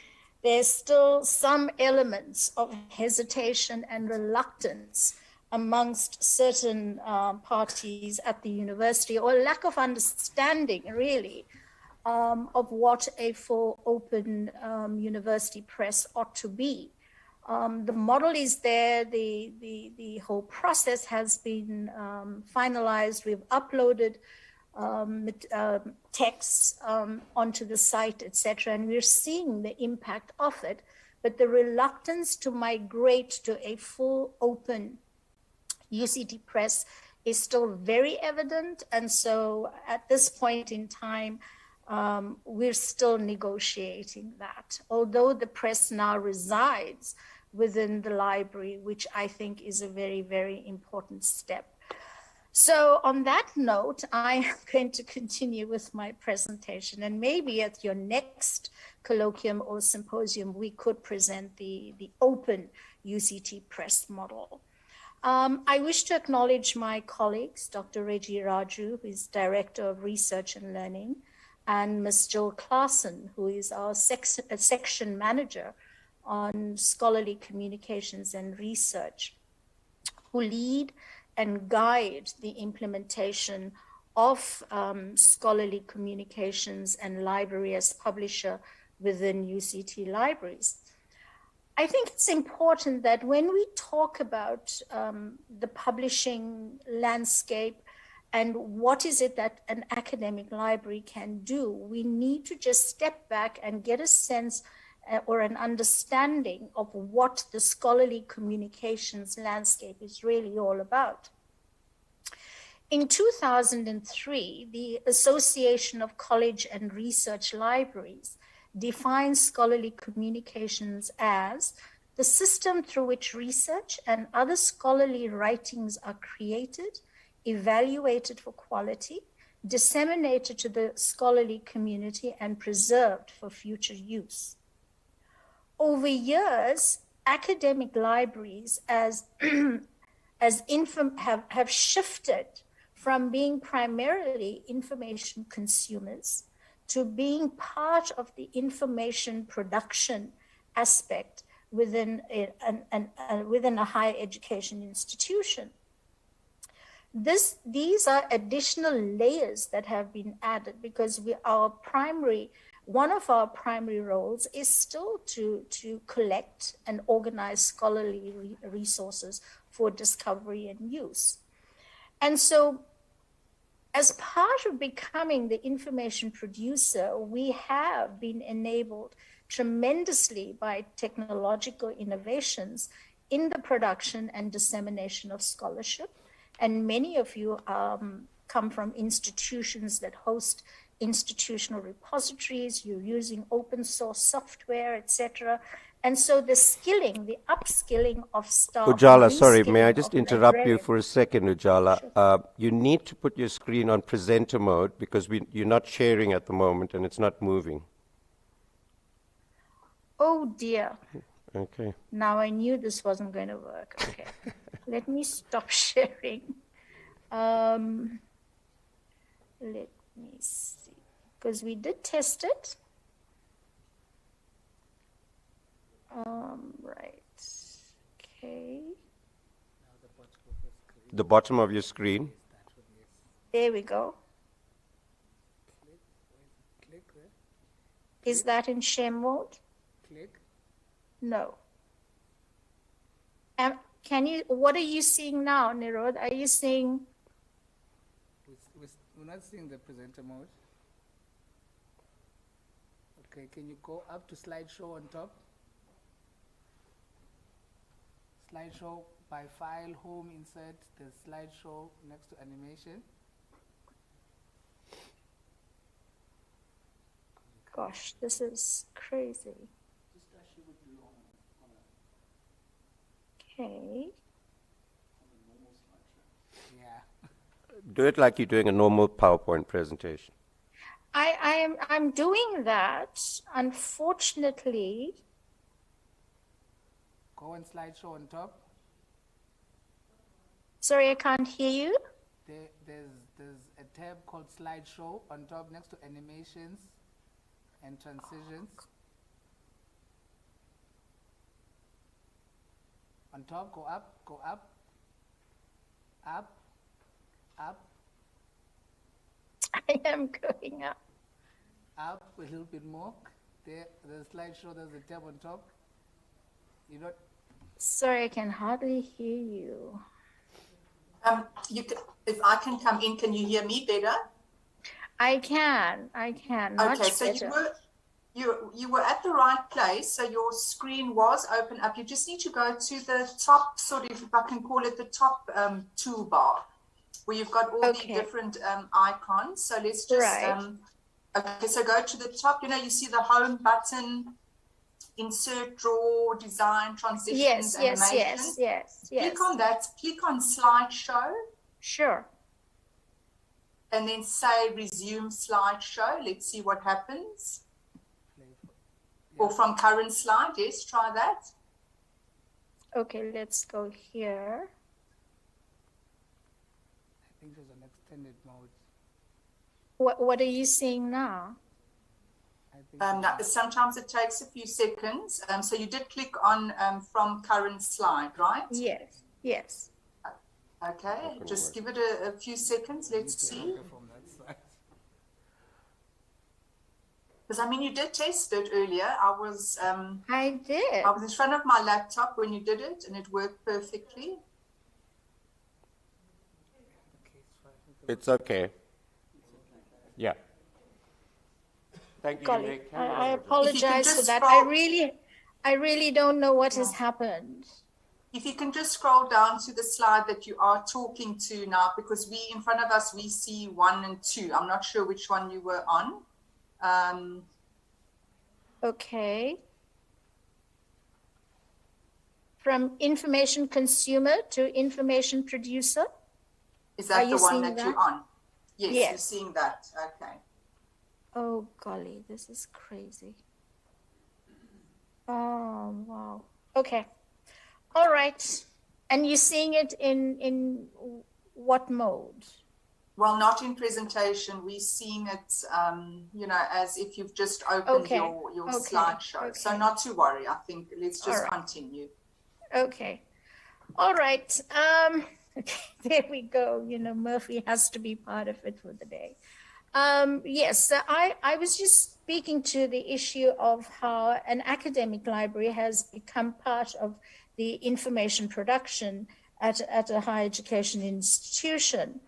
there's still some elements of hesitation and reluctance amongst certain parties at the university, or lack of understanding, really, of what a full open university press ought to be. The model is there, the whole process has been finalized. We've uploaded texts onto the site, etc., and we're seeing the impact of it. But the reluctance to migrate to a full open UCT Press is still very evident, and so at this point in time, we're still negotiating that. Although the press now resides within the library, which I think is a very, very important step. So on that note, I am going to continue with my presentation, and maybe at your next colloquium or symposium, we could present the open UCT Press model. I wish to acknowledge my colleagues, Dr. Reggie Raju, who is Director of Research and Learning, and Ms. Jill Claassen, who is our section manager on scholarly communications and research, who lead and guide the implementation of scholarly communications and library as publisher within UCT libraries. I think it's important that when we talk about the publishing landscape and what is it that an academic library can do, we need to just step back and get a sense or an understanding of what the scholarly communications landscape is really all about. In 2003, the Association of College and Research Libraries defines scholarly communications as the system through which research and other scholarly writings are created, evaluated for quality, disseminated to the scholarly community, and preserved for future use. Over years, academic libraries have shifted from being primarily information consumers to being part of the information production aspect within within a higher education institution. These are additional layers that have been added because one of our primary roles is still to collect and organize scholarly resources for discovery and use. And so as part of becoming the information producer, we have been enabled tremendously by technological innovations in the production and dissemination of scholarship. And many of you come from institutions that host institutional repositories, you're using open source software, etc. And so the skilling, the upskilling of staff. Ujala, sorry, may I just interrupt you for a second, Ujala? Sure. You need to put your screen on presenter mode because you're not sharing at the moment and it's not moving. Oh dear. Okay. Now I knew this wasn't going to work. Okay. Let me stop sharing. Let me see, because we did test it. Right. Okay. The bottom of your screen. There we go. Is that in share mode? Click. No. What are you seeing now, Nirod? Are you seeing? We're not seeing the presenter mode. Okay, can you go up to slideshow on top? Slideshow by file, home, insert, the slideshow next to animation. Gosh, this is crazy. Okay. Yeah. Do it like you're doing a normal PowerPoint presentation. I'm doing that. Unfortunately. Go on slideshow on top. Sorry, I can't hear you. There's a tab called slideshow on top next to animations and transitions. On top, go up, up. I am going up. Up a little bit more. There, the slideshow, there's a tab on top. You don't. Sorry, I can hardly hear you. If I can come in, can you hear me better? I can. Much okay, so better. You were at the right place, so your screen was open up. You just need to go to the top, sort of, if I can call it the top toolbar, where you've got all the different icons. So let's just, okay, so go to the top, you see the home button, insert, draw, design, transitions, animation. Yes. Click on that, click on slideshow. Sure. And then say resume slideshow. Let's see what happens. Or from current slide, yes, try that. Okay, let's go here. I think there's an extended mode. What are you seeing now? Sometimes it takes a few seconds. So you did click on from current slide, right? Yes. Okay, just give it a few seconds. Let's see. Because you did test it earlier. I did. I was in front of my laptop when you did it, and it worked perfectly. It's okay. Yeah. Thank you. Golly, I apologize for that. I really don't know what has happened. If you can just scroll down to the slide that you are talking to now, because in front of us, we see 1 and 2. I'm not sure which one you were on. Okay. From information consumer to information producer. Is that the one that you're on? Yes, you're seeing that. Okay. Oh, golly, this is crazy. Oh, wow. Okay. All right. And you're seeing it in what mode? Well, not in presentation. We're seeing it, you know, as if you've just opened your slideshow. So not to worry. I think let's just continue. Okay. All right. Okay, there we go. You know, Murphy has to be part of it for the day. Yes, so I was just speaking to the issue of how an academic library has become part of the information production at a higher education institution.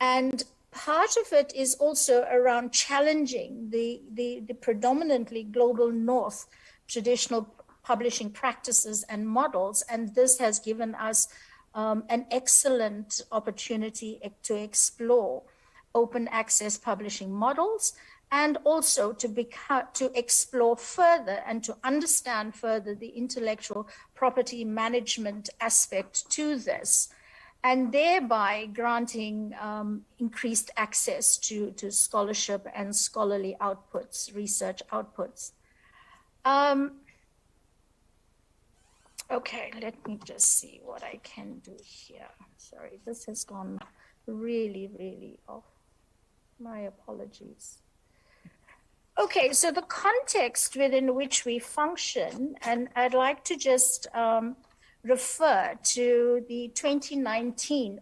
And part of it is also around challenging the predominantly global north traditional publishing practices and models. And this has given us an excellent opportunity to explore open access publishing models, and also to explore further and to understand further the intellectual property management aspect to this, and thereby granting increased access to scholarship and scholarly outputs, research outputs. Okay, let me just see what I can do here. Sorry, this has gone really, really off. My apologies. Okay, so the context within which we function, and I'd like to just refer to the 2019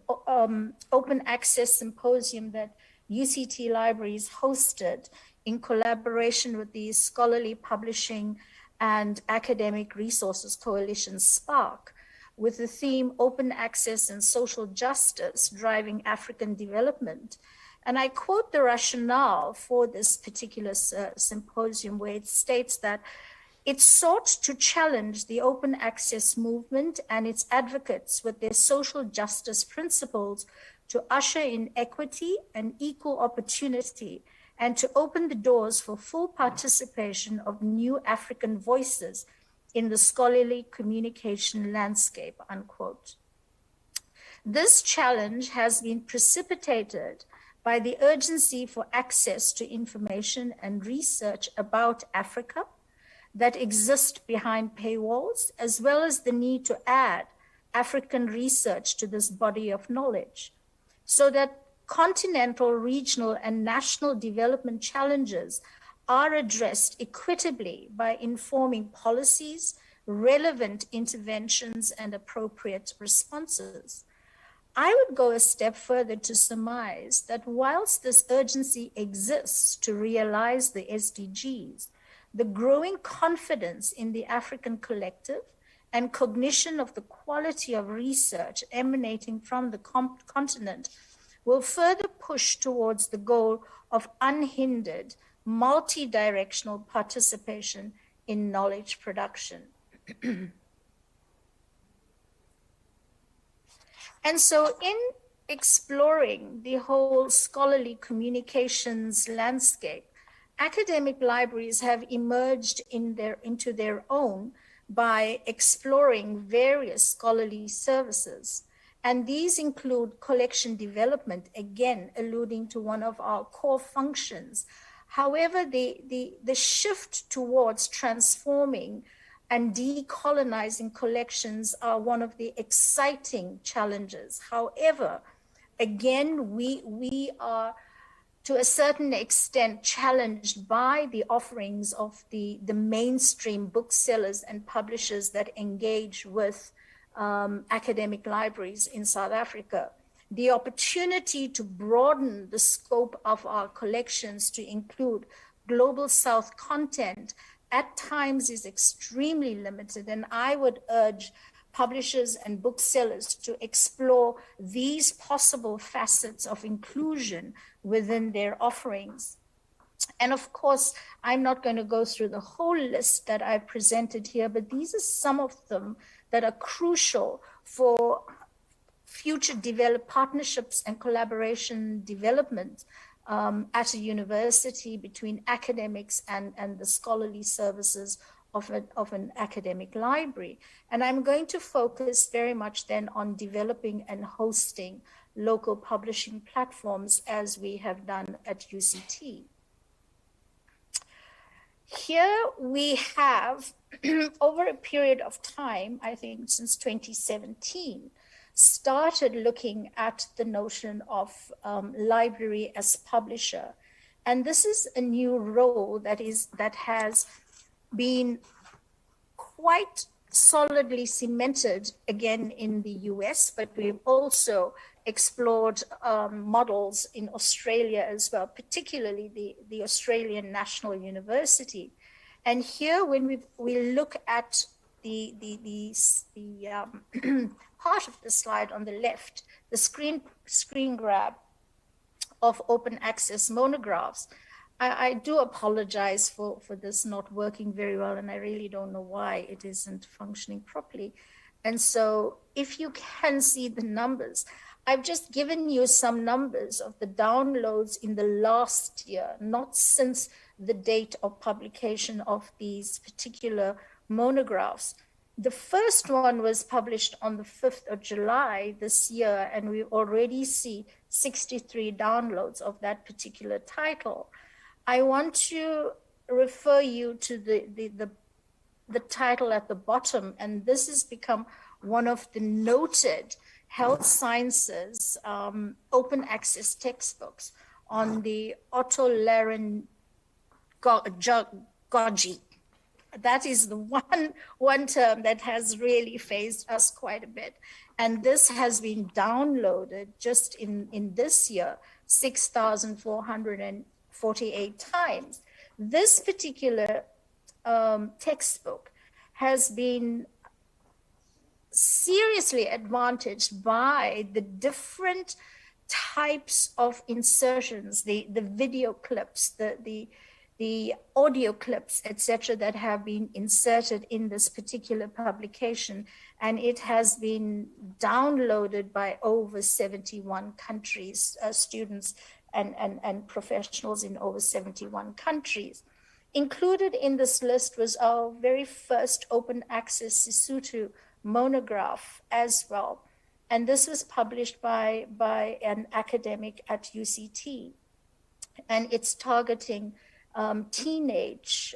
Open Access Symposium that UCT Libraries hosted in collaboration with the Scholarly Publishing and Academic Resources Coalition, SPARC, with the theme Open Access and Social Justice Driving African Development. And I quote the rationale for this particular symposium, where it states that it sought to challenge the open access movement and its advocates with their social justice principles to usher in equity and equal opportunity, and to open the doors for full participation of new African voices in the scholarly communication landscape, unquote. This challenge has been precipitated by the urgency for access to information and research about Africa that exist behind paywalls, as well as the need to add African research to this body of knowledge, so that continental, regional, and national development challenges are addressed equitably by informing policies, relevant interventions, and appropriate responses. I would go a step further to surmise that whilst this urgency exists to realize the SDGs, the growing confidence in the African collective and cognition of the quality of research emanating from the continent will further push towards the goal of unhindered, multi-directional participation in knowledge production. And so in exploring the whole scholarly communications landscape, academic libraries have emerged into their own by exploring various scholarly services. And these include collection development, again, alluding to one of our core functions. However, the shift towards transforming and decolonizing collections are one of the exciting challenges. However, again, we are to a certain extent challenged by the offerings of the mainstream booksellers and publishers that engage with academic libraries in South Africa. The opportunity to broaden the scope of our collections to include global South content at times is extremely limited, and I would urge publishers and booksellers to explore these possible facets of inclusion within their offerings. And of course, I'm not going to go through the whole list that I've presented here, but these are some of them that are crucial for future partnerships and collaboration development at a university between academics and the scholarly services of an academic library. And I'm going to focus very much then on developing and hosting local publishing platforms, as we have done at UCT. Here we have, over a period of time, I think since 2017, started looking at the notion of library as publisher. And this is a new role that has been quite solidly cemented again in the US, but we've also explored models in Australia as well, particularly the Australian National University. And here, when we look at the part of the slide on the left, the screen grab of open access monographs, I do apologize for this not working very well, and I really don't know why it isn't functioning properly. And so if you can see the numbers, I've just given you some numbers of the downloads in the last year, not since the date of publication of these particular monographs. The first one was published on the 5th of July this year, and we already see 63 downloads of that particular title. I want to refer you to the title at the bottom, and this has become one of the noted health sciences open access textbooks on the otolaryngology. That is the one term that has really phased us quite a bit. And this has been downloaded just in this year, 6,448 times. This particular textbook has been seriously advantaged by the different types of insertions, the video clips, the audio clips, etc., that have been inserted in this particular publication. And it has been downloaded by over 71 countries, students and professionals in over 71 countries. Included in this list was our very first open access Sesotho monograph as well. And this was published by an academic at UCT. And it's targeting teenagers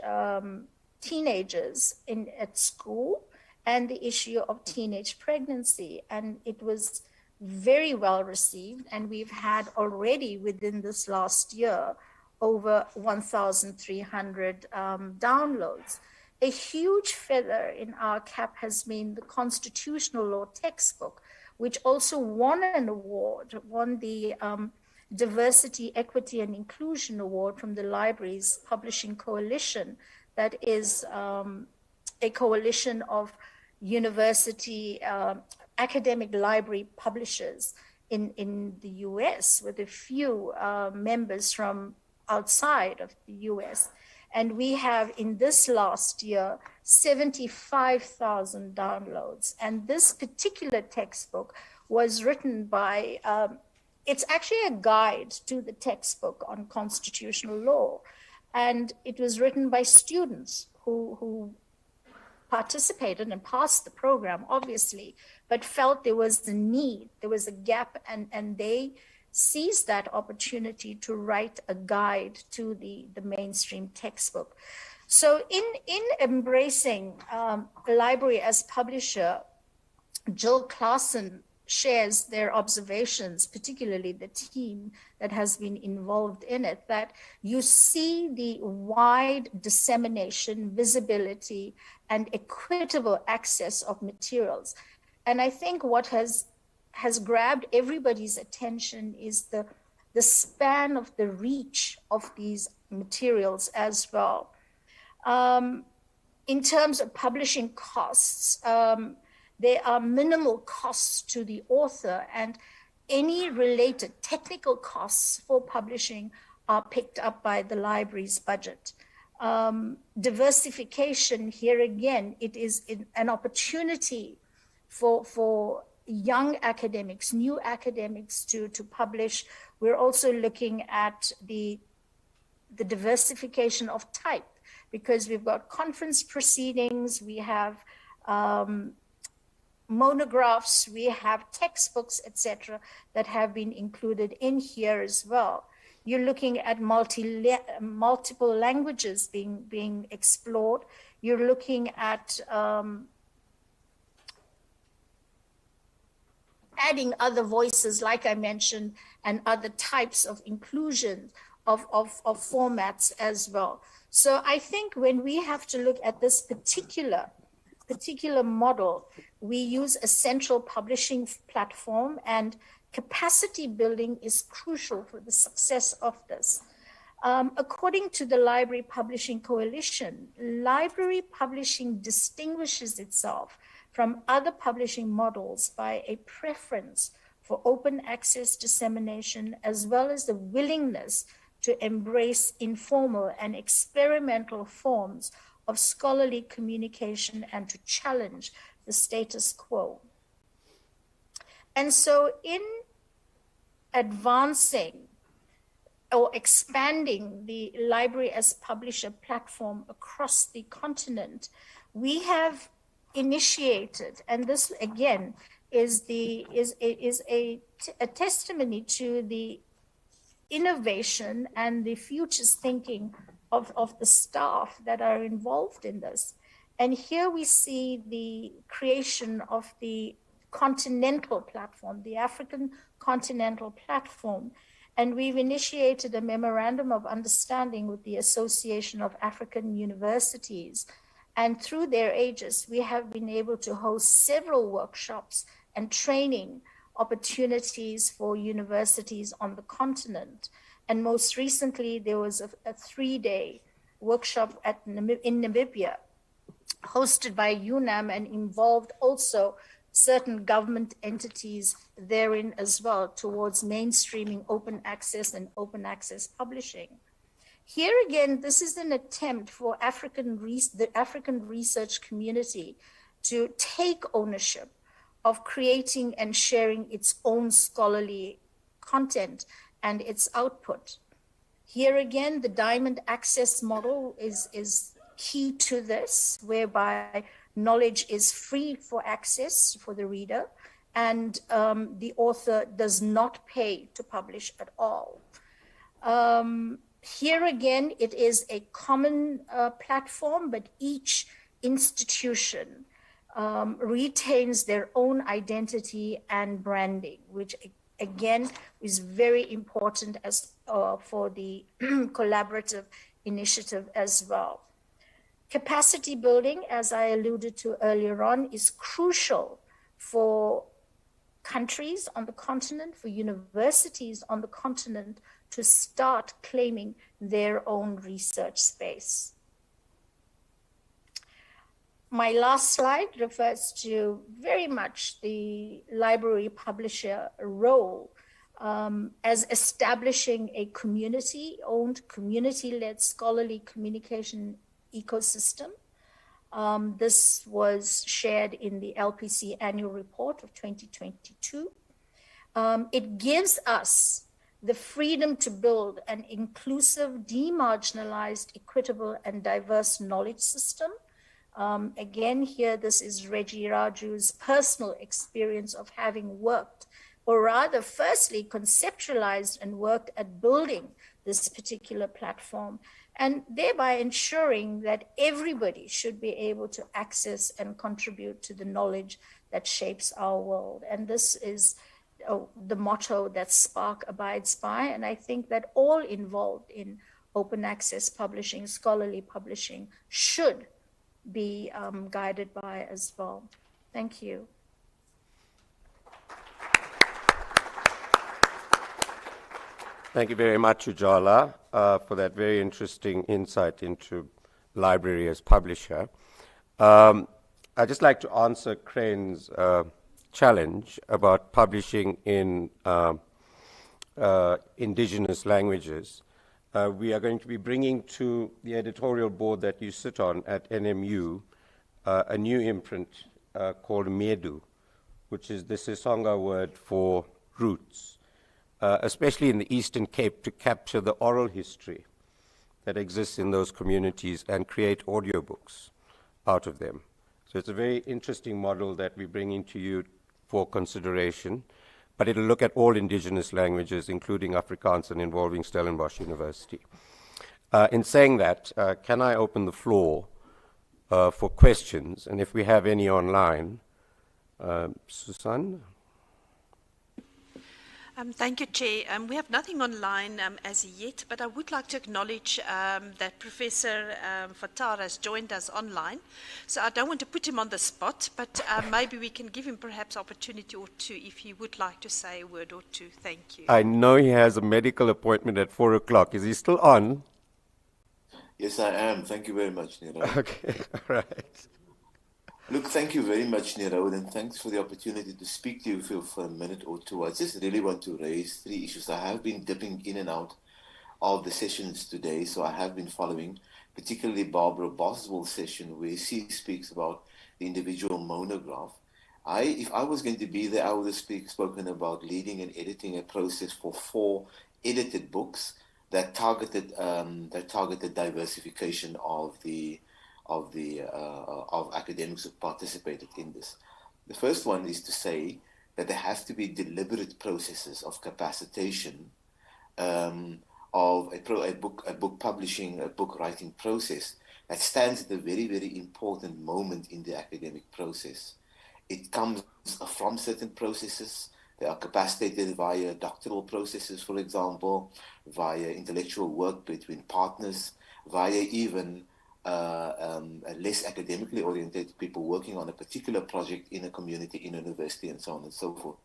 at school and the issue of teenage pregnancy. And it was very well received. And we've had already within this last year over 1,300 downloads. A huge feather in our cap has been the constitutional law textbook, which also won an award, won the Diversity, Equity and Inclusion Award from the Libraries Publishing Coalition. That is a coalition of university academic library publishers in the US, with a few members from outside of the US. And we have in this last year 75,000 downloads. And this particular textbook was written by it's actually a guide to the textbook on constitutional law. And it was written by students who participated and passed the program, obviously, but felt there was the need, there was a gap, and they seized that opportunity to write a guide to the mainstream textbook. So in embracing the library as publisher, Jill Claassen shares their observations, particularly the team that has been involved in it, that you see the wide dissemination, visibility, and equitable access of materials. And I think what has grabbed everybody's attention is the span of the reach of these materials as well. In terms of publishing costs, there are minimal costs to the author, and any related technical costs for publishing are picked up by the library's budget. Diversification, here again, it is an opportunity for young academics, new academics to publish. We're also looking at the diversification of type, because we've got conference proceedings, we have monographs, we have textbooks, etc., that have been included in here as well. You're looking at multiple languages being explored. You're looking at adding other voices, like I mentioned, and other types of inclusion of formats as well. So I think when we have to look at this particular model, we use a central publishing platform, and capacity building is crucial for the success of this. According to the Library Publishing Coalition, library publishing distinguishes itself from other publishing models by a preference for open access dissemination, as well as the willingness to embrace informal and experimental forms of scholarly communication and to challenge the status quo. And so in advancing or expanding the library as publisher platform across the continent, we have initiated, and this again is a testimony to the innovation and the futures thinking of the staff that are involved in this. And here we see the creation of the continental platform, the African continental platform. And we've initiated a memorandum of understanding with the Association of African Universities. And through their aegis, we have been able to host several workshops and training opportunities for universities on the continent. And most recently, there was a 3-day workshop in Namibia, hosted by UNAM, and involved also certain government entities therein as well, towards mainstreaming open access and open access publishing. Here again, this is an attempt for the African research community to take ownership of creating and sharing its own scholarly content and its output. Here again, the diamond access model is key to this, whereby knowledge is free for access for the reader, and the author does not pay to publish at all. Here again, it is a common platform, but each institution retains their own identity and branding, which again is very important as for the collaborative initiative as well. Capacity building, as I alluded to earlier on, is crucial for countries on the continent, for universities on the continent to start claiming their own research space. My last slide refers to very much the library publisher role as establishing a community-owned, community-led scholarly communication ecosystem. This was shared in the LPC annual report of 2022. It gives us the freedom to build an inclusive, demarginalized, equitable, and diverse knowledge system. Again, here, this is Reggie Raju's personal experience of having worked, or rather, firstly, conceptualized and worked at building this particular platform, and thereby ensuring that everybody should be able to access and contribute to the knowledge that shapes our world. And this is the motto that Spark abides by, and I think that all involved in open access publishing, scholarly publishing, should be guided by as well. Thank you. Thank you very much, Ujala, for that very interesting insight into library as publisher. I'd just like to answer Crane's challenge about publishing in indigenous languages. We are going to be bringing to the editorial board that you sit on at NMU a new imprint called Medu, which is the Sisonga word for roots, especially in the Eastern Cape, to capture the oral history that exists in those communities and create audiobooks out of them. So it's a very interesting model that we're bringing to you for consideration, but it'll look at all indigenous languages, including Afrikaans, and involving Stellenbosch University. In saying that, can I open the floor for questions? And if we have any online, Susan? Thank you, Chair. We have nothing online as yet, but I would like to acknowledge that Professor Fattar has joined us online. So I don't want to put him on the spot, but maybe we can give him perhaps opportunity or two if he would like to say a word or two. Thank you. I know he has a medical appointment at 4 o'clock. Is he still on? Yes, I am. Thank you very much, Nero. Okay, all right. Look, thank you very much, Nero, and thanks for the opportunity to speak to you for a minute or two. I just really want to raise 3 issues. I have been dipping in and out of the sessions today, so I have been following, particularly Barbara Boswell's session, where she speaks about the individual monograph. If I was going to be there, I would have spoken about leading and editing a process for 4 edited books that targeted diversification of academics who participated in this. The first one is to say that there has to be deliberate processes of capacitation of a book publishing, a book writing process that stands at a very, very important moment in the academic process. It comes from certain processes. They are capacitated via doctoral processes, for example, via intellectual work between partners, via even less academically oriented people working on a particular project in a community, in a university, and so on and so forth.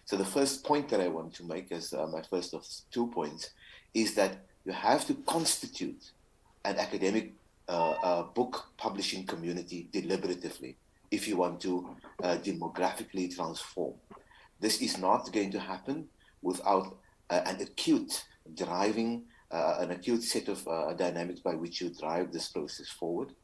So the first point that I want to make as my first of 2 points is that you have to constitute an academic book publishing community deliberatively if you want to demographically transform. This is not going to happen without an acute driving an acute set of dynamics by which you drive this process forward.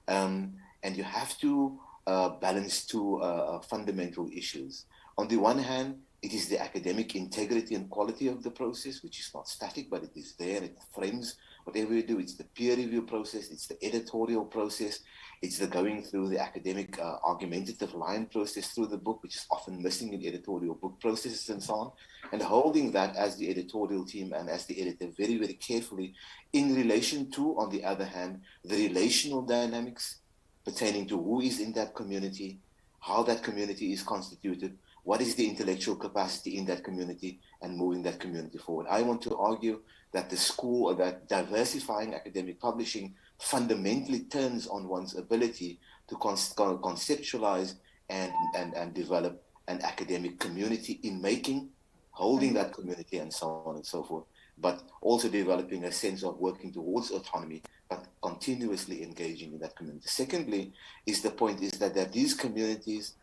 And you have to balance 2 fundamental issues. On the one hand, it is the academic integrity and quality of the process, which is not static, but it is there. It frames whatever you do. It's the peer review process. It's the editorial process. It's the going through the academic argumentative line process through the book, which is often missing in editorial book processes and so on. And holding that as the editorial team and as the editor very, very carefully in relation to, on the other hand, the relational dynamics pertaining to who is in that community, how that community is constituted, what is the intellectual capacity in that community, and moving that community forward. I want to argue that the school, or that diversifying academic publishing fundamentally turns on one's ability to conceptualize and develop an academic community in making, holding that community, and so on and so forth, but also developing a sense of working towards autonomy, but continuously engaging in that community. Secondly, the point is that these communities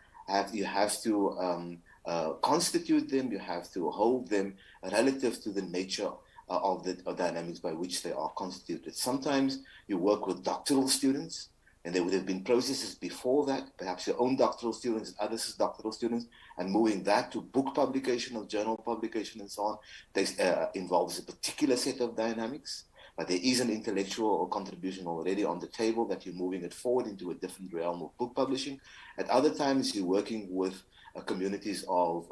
you have to constitute them, you have to hold them relative to the nature of the dynamics by which they are constituted. Sometimes you work with doctoral students, and there would have been processes before that, perhaps your own doctoral students, others' doctoral students, and moving that to book publication or journal publication and so on. This involves a particular set of dynamics, but there is an intellectual contribution already on the table that you're moving it forward into a different realm of book publishing. At other times, you're working with communities of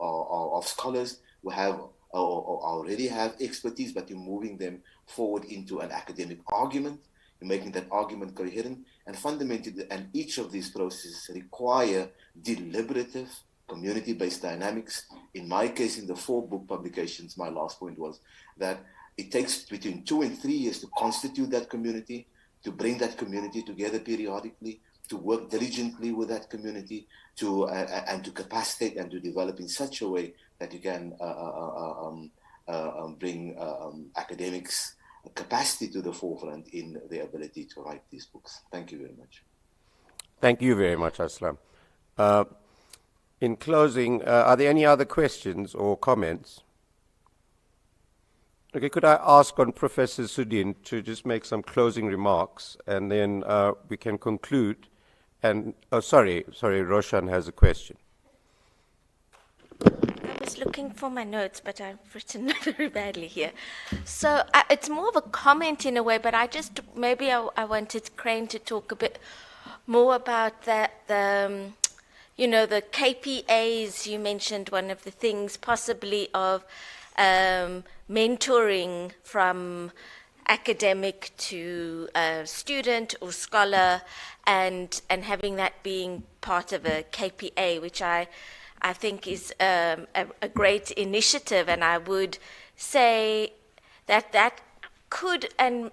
scholars who have or already have expertise, but you're moving them forward into an academic argument. You're making that argument coherent, and fundamentally, and each of these processes require deliberative, community-based dynamics. In my case, in the 4 book publications, my last point was that it takes between 2 and 3 years to constitute that community, to bring that community together periodically, to work diligently with that community, and to capacitate and to develop in such a way that you can bring academics' capacity to the forefront in their ability to write these books. Thank you very much. Thank you very much, Aslam. In closing, are there any other questions or comments? Okay, could I ask on Professor Sudin to just make some closing remarks, and then we can conclude. And sorry, Roshan has a question. I was looking for my notes, but I've written very badly here. So it's more of a comment in a way, but I wanted Crane to talk a bit more about the KPAs. You mentioned one of the things possibly of mentoring from academic to student or scholar, and having that being part of a KPA, which I I think is a great initiative, and I would say that that could and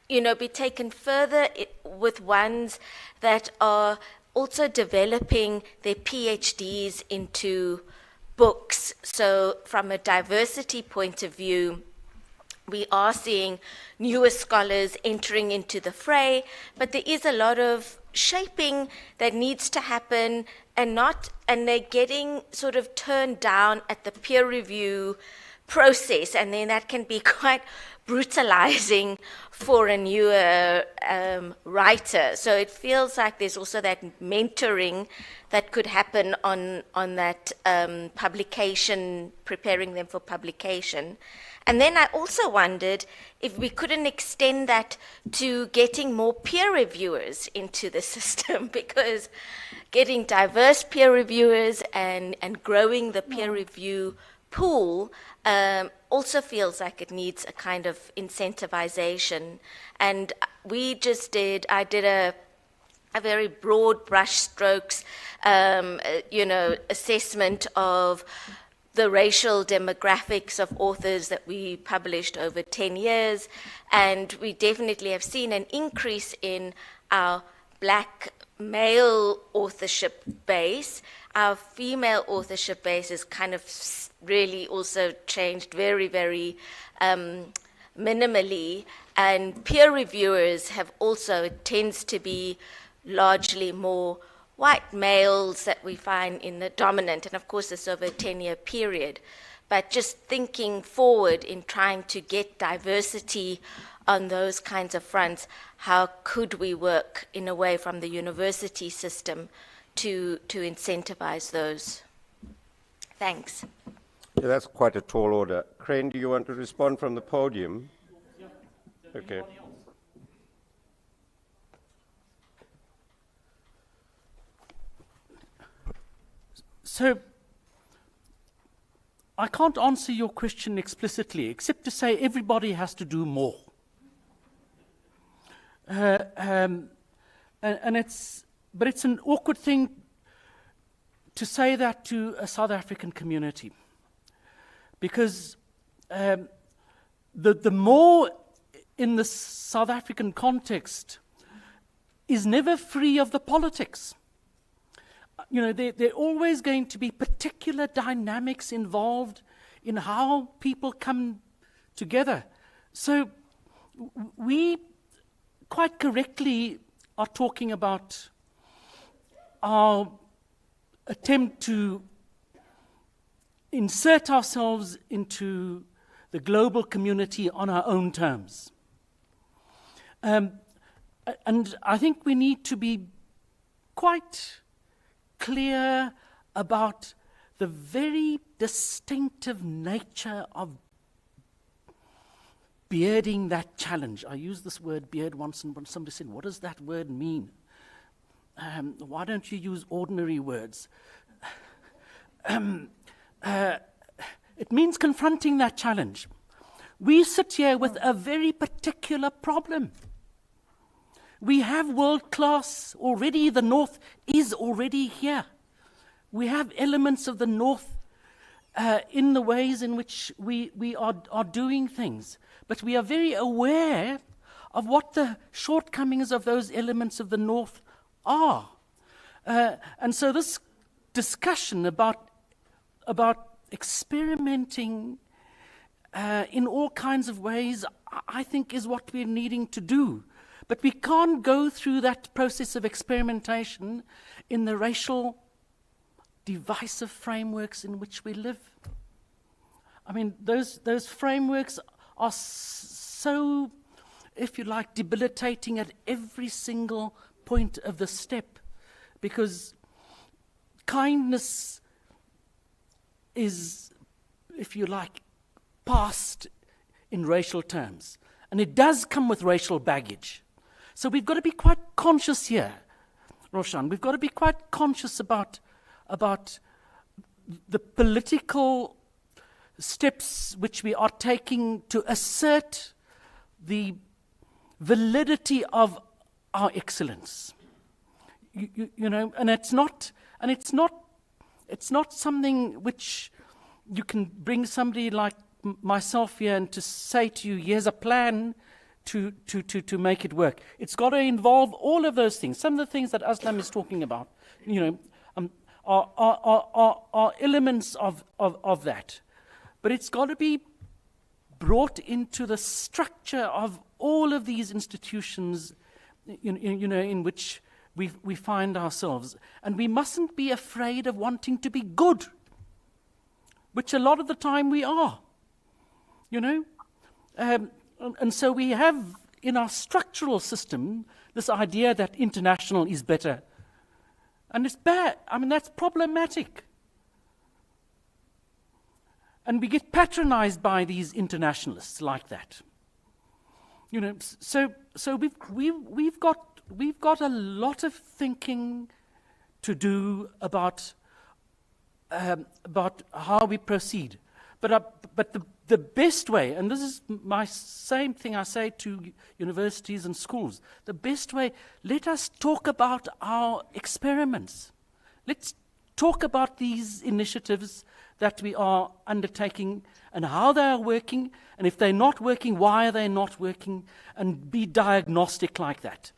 be taken further with ones that are also developing their PhDs into books. So from a diversity point of view, we are seeing newer scholars entering into the fray, but there is a lot of shaping that needs to happen, and they're getting sort of turned down at the peer review process, and then that can be quite brutalizing for a newer writer. So it feels like there's also that mentoring that could happen on that publication, preparing them for publication. And then I also wondered if we couldn't extend that to getting more peer reviewers into the system, because getting diverse peer reviewers and growing the peer review pool also feels like it needs a kind of incentivization. And I did a very broad brush strokes, assessment of the racial demographics of authors that we published over 10 years. And we definitely have seen an increase in our Black male authorship base. Our female authorship base is kind of really also changed very, very minimally. And peer reviewers have also, it tends to be largely more white males that we find in the dominant, and of course it's over a 10-year period. But just thinking forward in trying to get diversity on those kinds of fronts, how could we work in a way from the university system to incentivize those? Thanks. Yeah, that's quite a tall order. Crane, do you want to respond from the podium? Okay. So, I can't answer your question explicitly, except to say everybody has to do more. And it's an awkward thing to say that to a South African community, because the more in the South African context is never free of the politics. There are always going to be particular dynamics involved in how people come together. So we quite correctly are talking about our attempt to insert ourselves into the global community on our own terms. And I think we need to be quite clear about the very distinctive nature of bearding that challenge. I used this word beard once, and somebody said, what does that word mean? Why don't you use ordinary words? It means confronting that challenge. We sit here with a very particular problem. We have world class already. The North is already here. We have elements of the North in the ways in which we are doing things. But we are very aware of what the shortcomings of those elements of the North are. And so this discussion about experimenting in all kinds of ways, I think is what we're needing to do. But we can't go through that process of experimentation in the racial divisive frameworks in which we live. I mean, those frameworks are so, if you like, debilitating at every single point of the step, because kindness is, if you like, past in racial terms. And it does come with racial baggage. So we've got to be quite conscious here, Roshan. We've got to be quite conscious about the political steps which we are taking to assert the validity of our excellence. And it's not it's not something which you can bring somebody like myself here and to say to you, here's a plan to make it work. It's got to involve all of those things. Some of the things that Aslam is talking about, are elements of that. But it's got to be brought into the structure of all of these institutions, in which we find ourselves. And we mustn't be afraid of wanting to be good, which a lot of the time we are, And so we have in our structural system this idea that international is better. And it's bad. I mean, that's problematic. And we get patronized by these internationalists like that. So we've got a lot of thinking to do about how we proceed. But the best way, and this is my same thing I say to universities and schools, the best way, let us talk about our experiments. Let's talk about these initiatives that we are undertaking and how they are working, and if they're not working, why are they not working, and be diagnostic like that.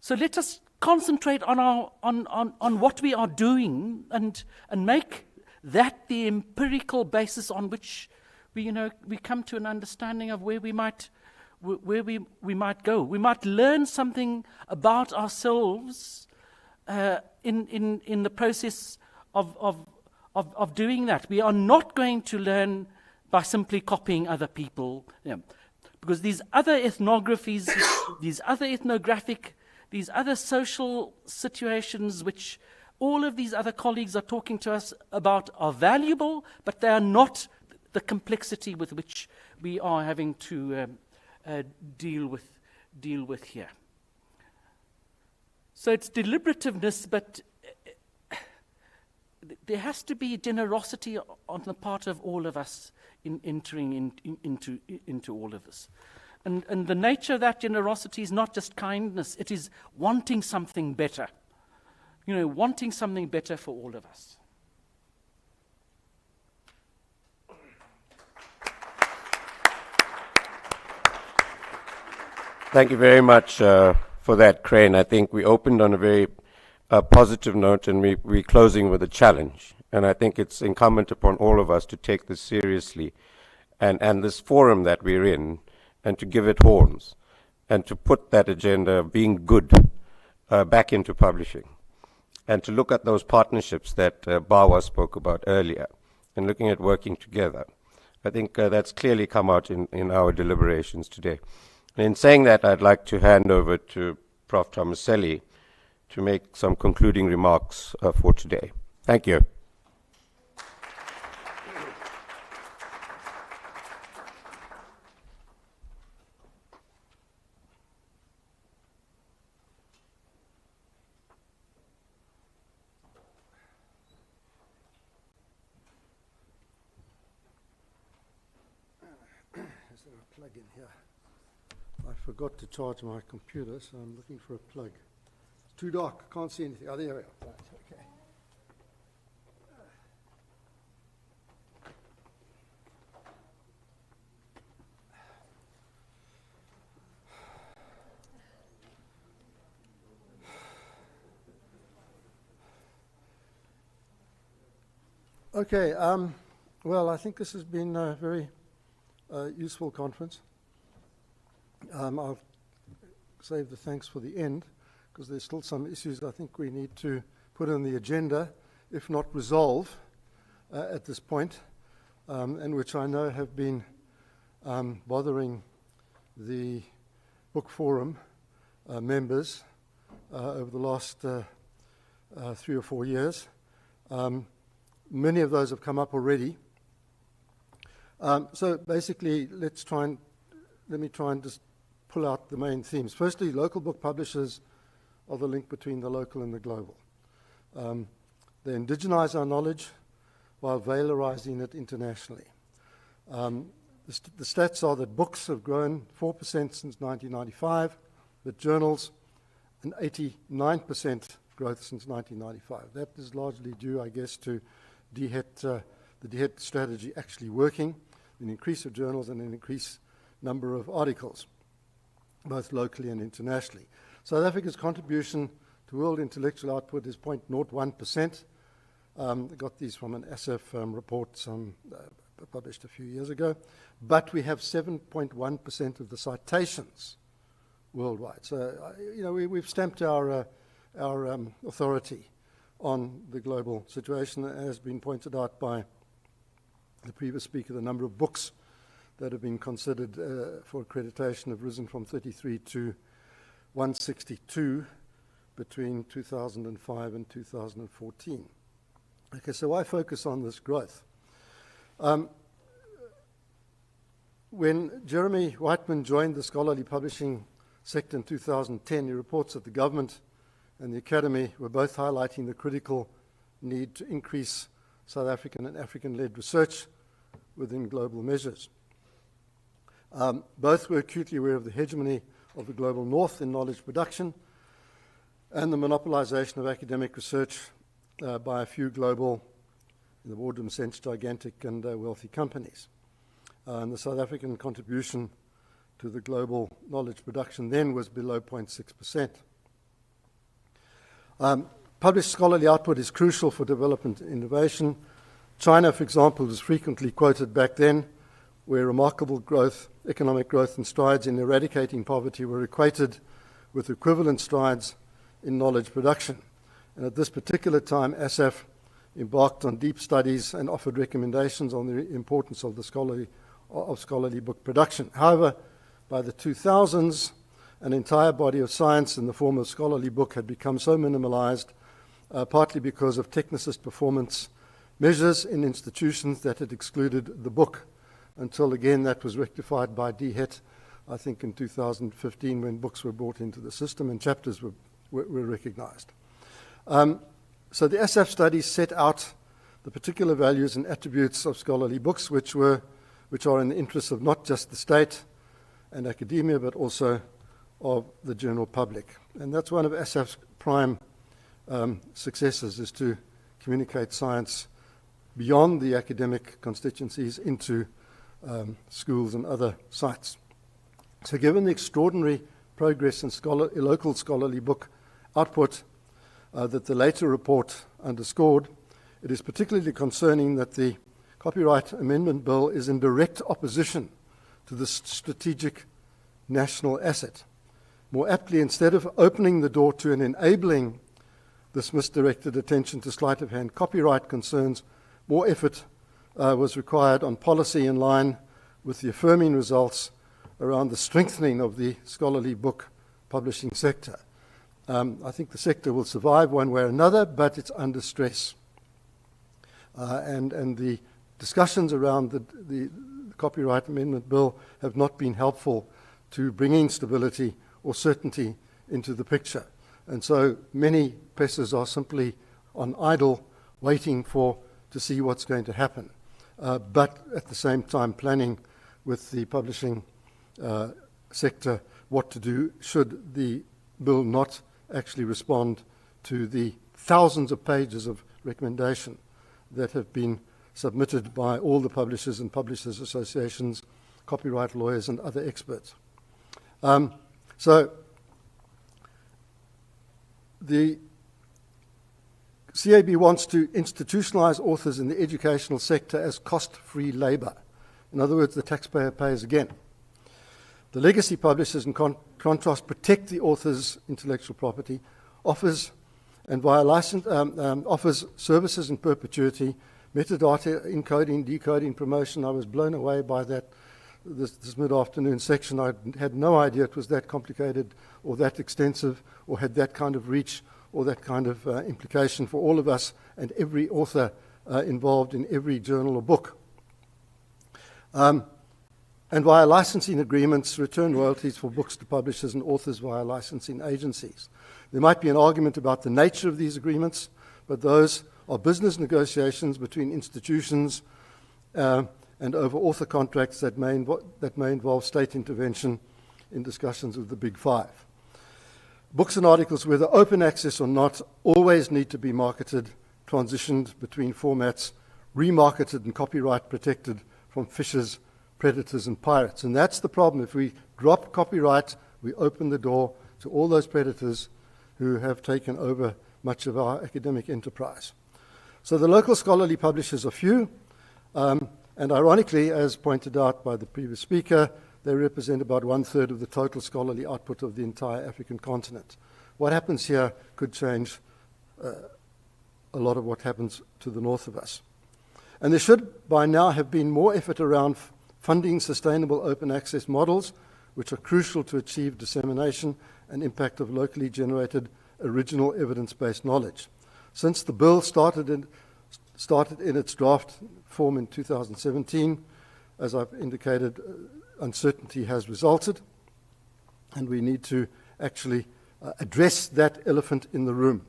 So let us concentrate on what we are doing and make that the empirical basis on which we come to an understanding of where we might go. We might learn something about ourselves in the process of doing that. We are not going to learn by simply copying other people, because these other ethnographies, these other ethnographic, these other social situations which all of these other colleagues are talking to us about are valuable, but they are not the complexity with which we are having to deal with here. So it's deliberativeness, but there has to be generosity on the part of all of us in entering into all of this. And the nature of that generosity is not just kindness, it is wanting something better. Wanting something better for all of us. Thank you very much for that, Crane. I think we opened on a very positive note, and we're closing with a challenge. And I think it's incumbent upon all of us to take this seriously, and this forum that we're in, and to give it horns, and to put that agenda of being good back into publishing, and to look at those partnerships that Bawa spoke about earlier, and looking at working together. I think that's clearly come out in our deliberations today. And in saying that, I'd like to hand over to Prof. Tomaselli to make some concluding remarks for today. Thank you. Is there a plug in here? I forgot to charge my computer, so I'm looking for a plug. It's too dark, I can't see anything. Oh, there we are. Right, okay. Okay, well, I think this has been a very useful conference. I'll save the thanks for the end, because there's still some issues I think we need to put on the agenda, if not resolve at this point, and which I know have been bothering the Book Forum members over the last 3 or 4 years. Many of those have come up already. So basically, let me try and just pull out the main themes. Firstly, local book publishers are the link between the local and the global. They indigenize our knowledge while valorizing it internationally. The stats are that books have grown 4% since 1995, that journals an 89% growth since 1995. That is largely due, I guess, to the DHET strategy actually working, an increase of journals and an increased number of articles, both locally and internationally. South Africa's contribution to world intellectual output is 0.01%. I got these from an SF report published a few years ago. But we have 7.1% of the citations worldwide. So, we've stamped our authority on the global situation. As has been pointed out by the previous speaker, the number of books that have been considered for accreditation have risen from 33 to 162 between 2005 and 2014. Okay, so why focus on this growth? When Jeremy Whiteman joined the scholarly publishing sector in 2010, he reports that the government and the academy were both highlighting the critical need to increase South African and African-led research within global measures. Both were acutely aware of the hegemony of the global north in knowledge production and the monopolization of academic research by a few global, in the boardroom sense, gigantic and wealthy companies. And the South African contribution to the global knowledge production then was below 0.6%. Published scholarly output is crucial for development and innovation. China, for example, was frequently quoted back then, where remarkable growth, economic growth and strides in eradicating poverty were equated with equivalent strides in knowledge production. And at this particular time, ASAF embarked on deep studies and offered recommendations on the importance of scholarly book production. However, by the 2000s, an entire body of science in the form of scholarly book had become so minimalized, partly because of technicist performance measures in institutions that had excluded the book, until again that was rectified by DHET, I think in 2015, when books were brought into the system and chapters were recognized. So the ASAF study set out the particular values and attributes of scholarly books, which are in the interests of not just the state and academia, but also of the general public. And that's one of ASAF's prime successes, is to communicate science beyond the academic constituencies into schools and other sites. So given the extraordinary progress in local scholarly book output that the later report underscored, it is particularly concerning that the Copyright Amendment Bill is in direct opposition to the strategic national asset. More aptly, instead of opening the door to and enabling this misdirected attention to sleight of hand copyright concerns, more effort was required on policy in line with the affirming results around the strengthening of the scholarly book publishing sector. I think the sector will survive one way or another, but it's under stress. And the discussions around the Copyright Amendment Bill have not been helpful to bringing stability or certainty into the picture. And so many presses are simply on idle, waiting to see what's going to happen, but at the same time planning with the publishing sector what to do should the bill not actually respond to the thousands of pages of recommendation that have been submitted by all the publishers and publishers associations, copyright lawyers and other experts. So the CAB wants to institutionalize authors in the educational sector as cost-free labor. In other words, the taxpayer pays again. The legacy publishers, in contrast, protect the author's intellectual property, offers services in perpetuity, metadata encoding, decoding, promotion. I was blown away by this mid-afternoon section. I had no idea it was that complicated or that extensive or had that kind of reach or that kind of implication for all of us and every author involved in every journal or book. And via licensing agreements, return royalties for books to publishers and authors via licensing agencies. There might be an argument about the nature of these agreements, but those are business negotiations between institutions and over author contracts that may involve state intervention in discussions with the Big Five. Books and articles, whether open access or not, always need to be marketed, transitioned between formats, remarketed and copyright protected from fishers, predators and pirates. And that's the problem. If we drop copyright, we open the door to all those predators who have taken over much of our academic enterprise. So the local scholarly publishers are few, and ironically, as pointed out by the previous speaker, they represent about 1/3 of the total scholarly output of the entire African continent. What happens here could change a lot of what happens to the north of us. And there should by now have been more effort around funding sustainable open access models, which are crucial to achieve dissemination and impact of locally generated original evidence-based knowledge. Since the bill started in its draft form in 2017, as I've indicated, uncertainty has resulted, and we need to actually address that elephant in the room.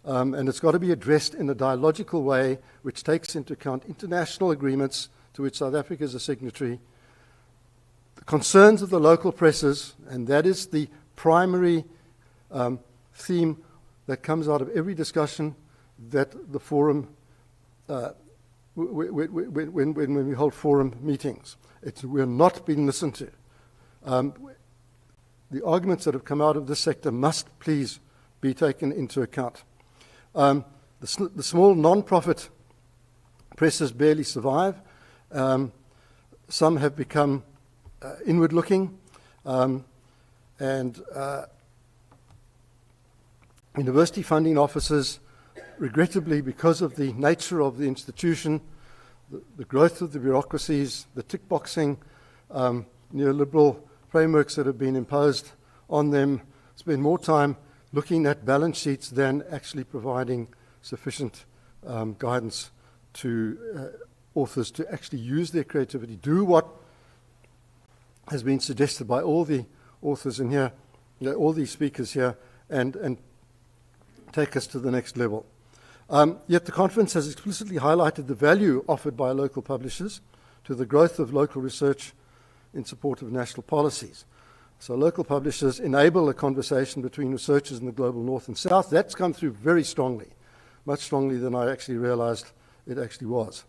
And it's got to be addressed in a dialogical way which takes into account international agreements to which South Africa is a signatory, the concerns of the local presses, and that is the primary theme that comes out of every discussion that the forum, when we hold forum meetings. We're not being listened to. The arguments that have come out of this sector must please be taken into account. The small non-profit presses barely survive. Some have become inward-looking, and university funding officers, regrettably, because of the nature of the institution, the growth of the bureaucracies, the tick-boxing, neoliberal frameworks that have been imposed on them, spend more time looking at balance sheets than actually providing sufficient guidance to authors to actually use their creativity, do what has been suggested by all the authors in here, all these speakers here, and take us to the next level. Yet the conference has explicitly highlighted the value offered by local publishers to the growth of local research in support of national policies. So local publishers enable a conversation between researchers in the global north and south. That's come through very strongly, much strongly than I actually realized it actually was.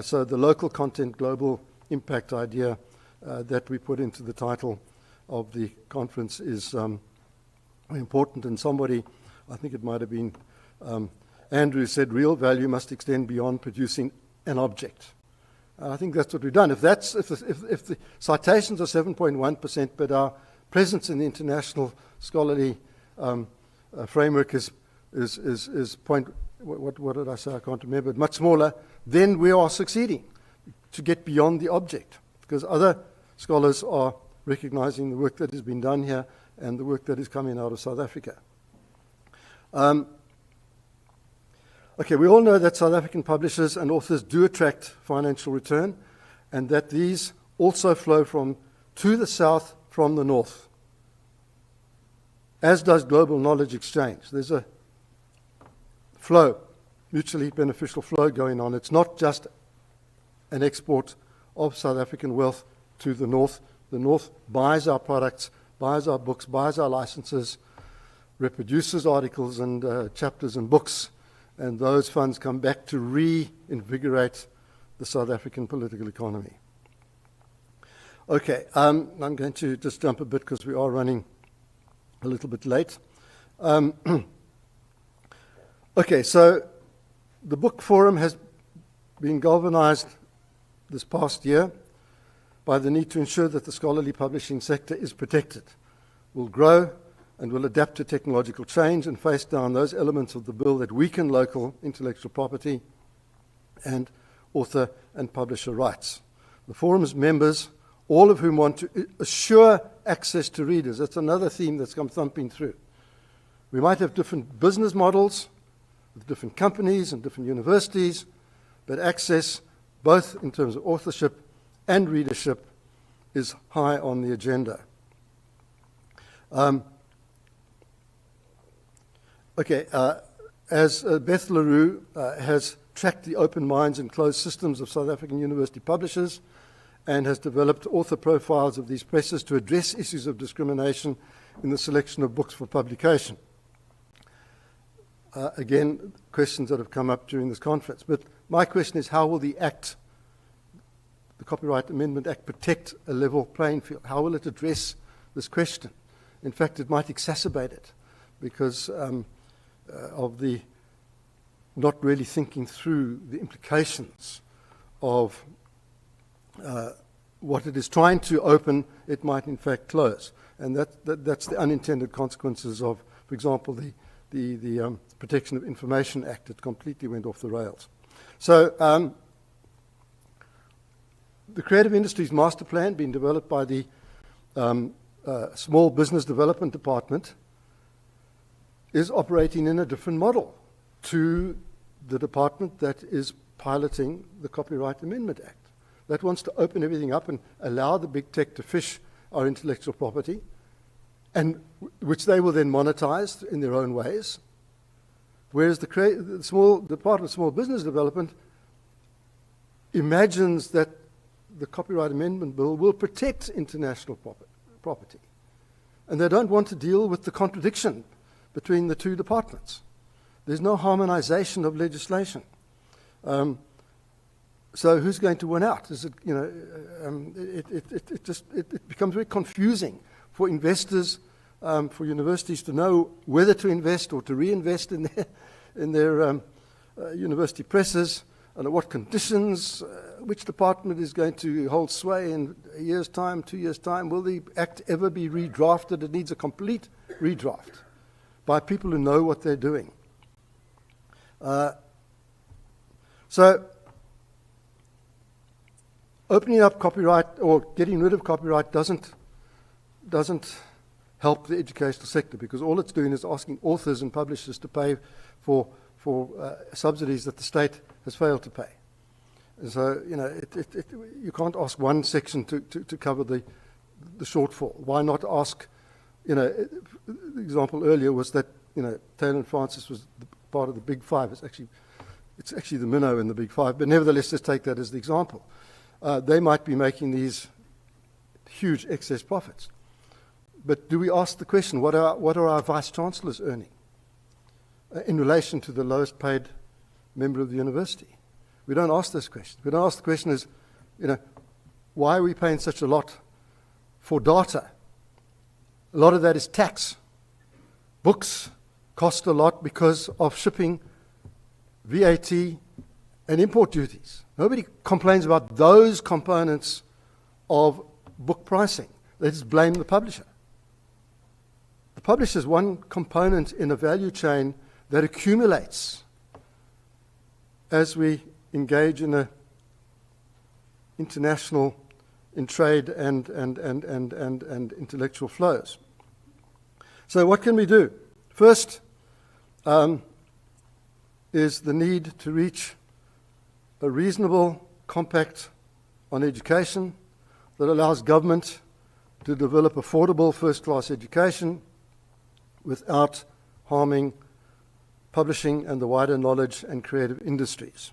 So the local content, global impact idea that we put into the title of the conference is important. And somebody, I think it might have been Andrew, said real value must extend beyond producing an object. I think that's what we've done. If the citations are 7.1%, but our presence in the international scholarly framework is what did I say? I can't remember. Much smaller. Then we are succeeding to get beyond the object, because other scholars are recognizing the work that has been done here and the work that is coming out of South Africa. Okay, we all know that South African publishers and authors do attract financial return, and that these also flow to the south from the north, as does global knowledge exchange. There's a flow, mutually beneficial flow going on. It's not just an export of South African wealth to the north. The north buys our products, buys our books, buys our licenses, reproduces articles and chapters and books, and those funds come back to reinvigorate the South African political economy. Okay, I'm going to just jump a bit because we are running a little bit late. Okay, so the book forum has been galvanized this past year by the need to ensure that the scholarly publishing sector is protected, will grow, and will adapt to technological change and face down those elements of the bill that weaken local intellectual property and author and publisher rights. The forum's members, all of whom want to assure access to readers, that's another theme that's come thumping through. We might have different business models with different companies and different universities, but access, both in terms of authorship and readership, is high on the agenda. As Beth LaRue has tracked the open minds and closed systems of South African university publishers and has developed author profiles of these presses to address issues of discrimination in the selection of books for publication. Again, questions that have come up during this conference. But my question is, how will the Act, the Copyright Amendment Act, protect a level playing field? How will it address this question? In fact, it might exacerbate it because of the not really thinking through the implications of what it is trying to open, it might in fact close. And that's the unintended consequences of, for example, the Protection of Information Act. It completely went off the rails. So the Creative Industries Master Plan, being developed by the Small Business Development Department, is operating in a different model to the department that is piloting the Copyright Amendment Act. That wants to open everything up and allow the big tech to fish our intellectual property, and which they will then monetize in their own ways. Whereas the Department of Small Business Development imagines that the Copyright Amendment Bill will protect international property. And they don't want to deal with the contradiction between the two departments. There's no harmonization of legislation. So who's going to win out? Is it, you know, it becomes very confusing for investors, for universities to know whether to invest or to reinvest in their university presses, and at what conditions, which department is going to hold sway in a year's time, 2 years' time. Will the Act ever be redrafted? It needs a complete redraft by people who know what they're doing. So opening up copyright or getting rid of copyright doesn't help the educational sector, because all it's doing is asking authors and publishers to pay for subsidies that the state has failed to pay. And so, you know, you can't ask one section to cover the shortfall. Why not ask, you know, the example earlier was that, you know, Taylor and Francis was part of the Big Five. It's actually the minnow in the Big Five, but nevertheless, let's take that as the example. They might be making these huge excess profits. But do we ask the question, what are our vice-chancellors earning in relation to the lowest paid member of the university? We don't ask this question. We don't ask the question is, you know, why are we paying such a lot for data? A lot of that is tax. Books cost a lot because of shipping, VAT, and import duties. Nobody complains about those components of book pricing. They just blame the publisher. The publisher is one component in a value chain that accumulates as we engage in international in trade and intellectual flows. So what can we do? First is the need to reach a reasonable compact on education that allows government to develop affordable first-class education without harming publishing and the wider knowledge and creative industries.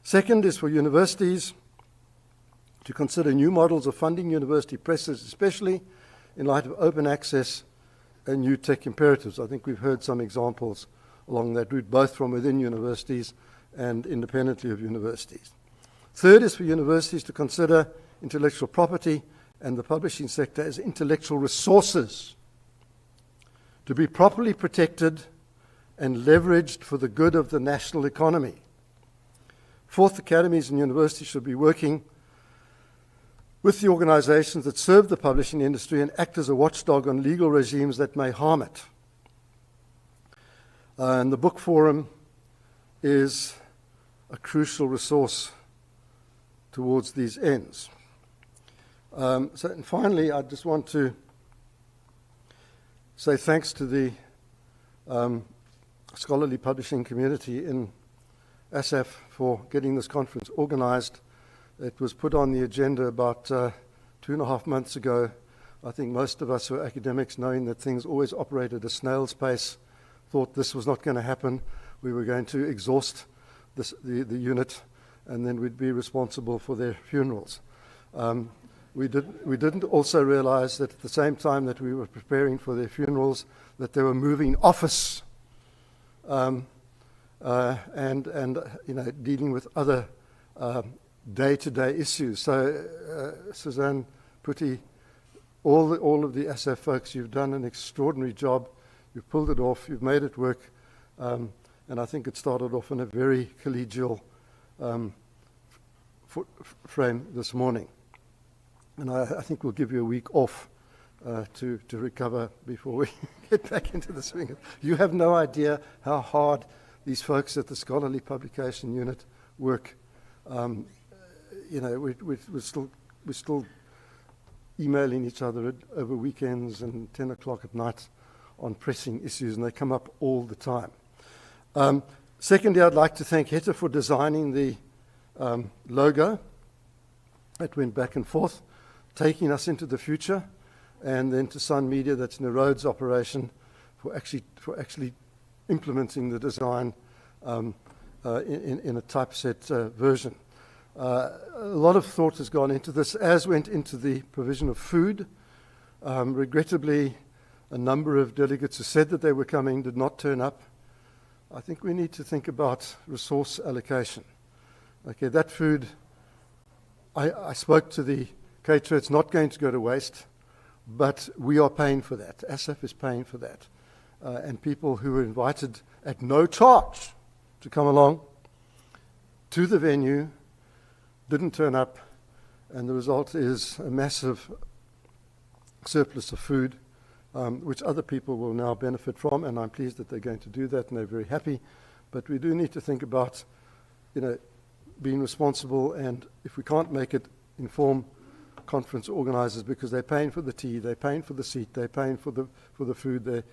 Second is for universities to consider new models of funding university presses, especially in light of open access and new tech imperatives. I think we've heard some examples along that route, both from within universities and independently of universities. Third is for universities to consider intellectual property and the publishing sector as intellectual resources to be properly protected and leveraged for the good of the national economy. Fourth, academies and universities should be working with the organizations that serve the publishing industry and act as a watchdog on legal regimes that may harm it. And the book forum is a crucial resource towards these ends. And finally, I just want to say thanks to the scholarly publishing community in ASAF for getting this conference organized. It was put on the agenda about 2.5 months ago. I think most of us who are academics, knowing that things always operate at a snail's pace, thought this was not going to happen. We were going to exhaust the unit, and then we'd be responsible for their funerals. we didn't also realize that at the same time that we were preparing for their funerals, that they were moving office and dealing with other day-to-day issues. So, Suzanne Putty, all of the ASAF folks, you've done an extraordinary job. You've pulled it off. You've made it work. And I think it started off in a very collegial frame this morning. And I think we'll give you a week off to recover before we get back into the swing. You have no idea how hard these folks at the Scholarly Publication Unit work. We're still emailing each other over weekends and 10 o'clock at night on pressing issues, and they come up all the time. Secondly, I'd like to thank Hetta for designing the logo. It went back and forth, taking us into the future, and then to Sun Media, that's Nerode's operation, for actually implementing the design in a typeset version. A lot of thought has gone into this, as went into the provision of food. Regrettably, a number of delegates who said that they were coming did not turn up. I think we need to think about resource allocation. Okay, that food, I spoke to the caterer, it's not going to go to waste, but we are paying for that. ASAF is paying for that. And people who were invited at no charge to come along to the venue didn't turn up, and the result is a massive surplus of food, which other people will now benefit from, and I'm pleased that they're going to do that, and they're very happy. But we do need to think about, being responsible, and if we can't make it, inform conference organizers, because they're paying for the tea, they're paying for the seat, they're paying for the food.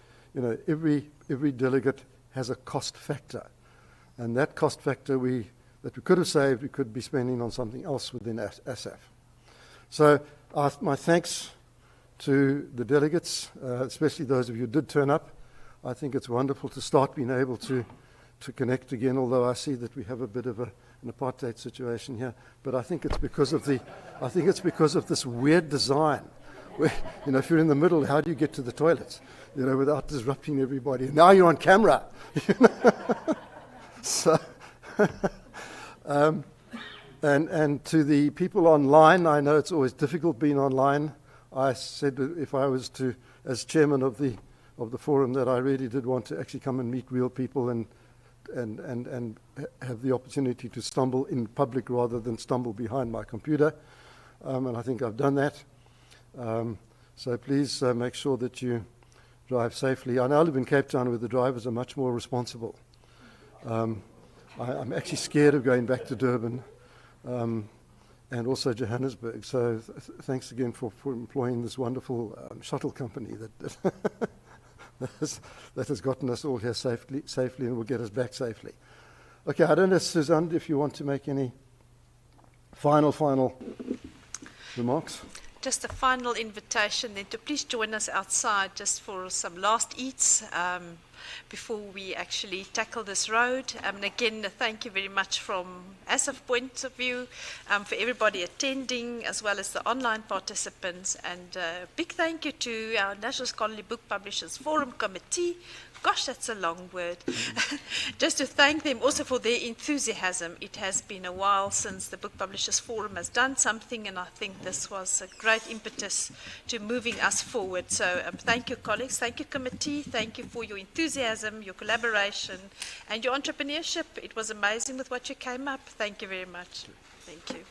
Every delegate has a cost factor, and that cost factor that we could have saved, we could be spending on something else within ASAF. So my thanks to the delegates, especially those of you who did turn up. I think it's wonderful to start being able to connect again, although I see that we have a bit of an apartheid situation here. But I think it's because of this weird design. Where, if you're in the middle, how do you get to the toilets? Without disrupting everybody. Now you're on camera. So, and to the people online, I know it's always difficult being online. I said that if I was to, as chairman of the forum, that I really did want to actually come and meet real people and have the opportunity to stumble in public rather than stumble behind my computer. And I think I've done that. So please make sure that you drive safely. I now live in Cape Town, where the drivers are much more responsible. I'm actually scared of going back to Durban and also Johannesburg. So thanks again for employing this wonderful shuttle company that has gotten us all here safely and will get us back safely. Okay, I don't know, Suzanne, if you want to make any final remarks. Just a final invitation then to please join us outside just for some last eats before we actually tackle this road. And again, thank you very much from ASAF point of view for everybody attending, as well as the online participants. And big thank you to our National Scholarly Book Publishers Forum Committee. Gosh, that's a long word. Just to thank them also for their enthusiasm. It has been a while since the Book Publishers Forum has done something, and I think this was a great impetus to moving us forward. So thank you, colleagues. Thank you, committee. Thank you for your enthusiasm, your collaboration, and your entrepreneurship. It was amazing with what you came up. Thank you very much. Thank you.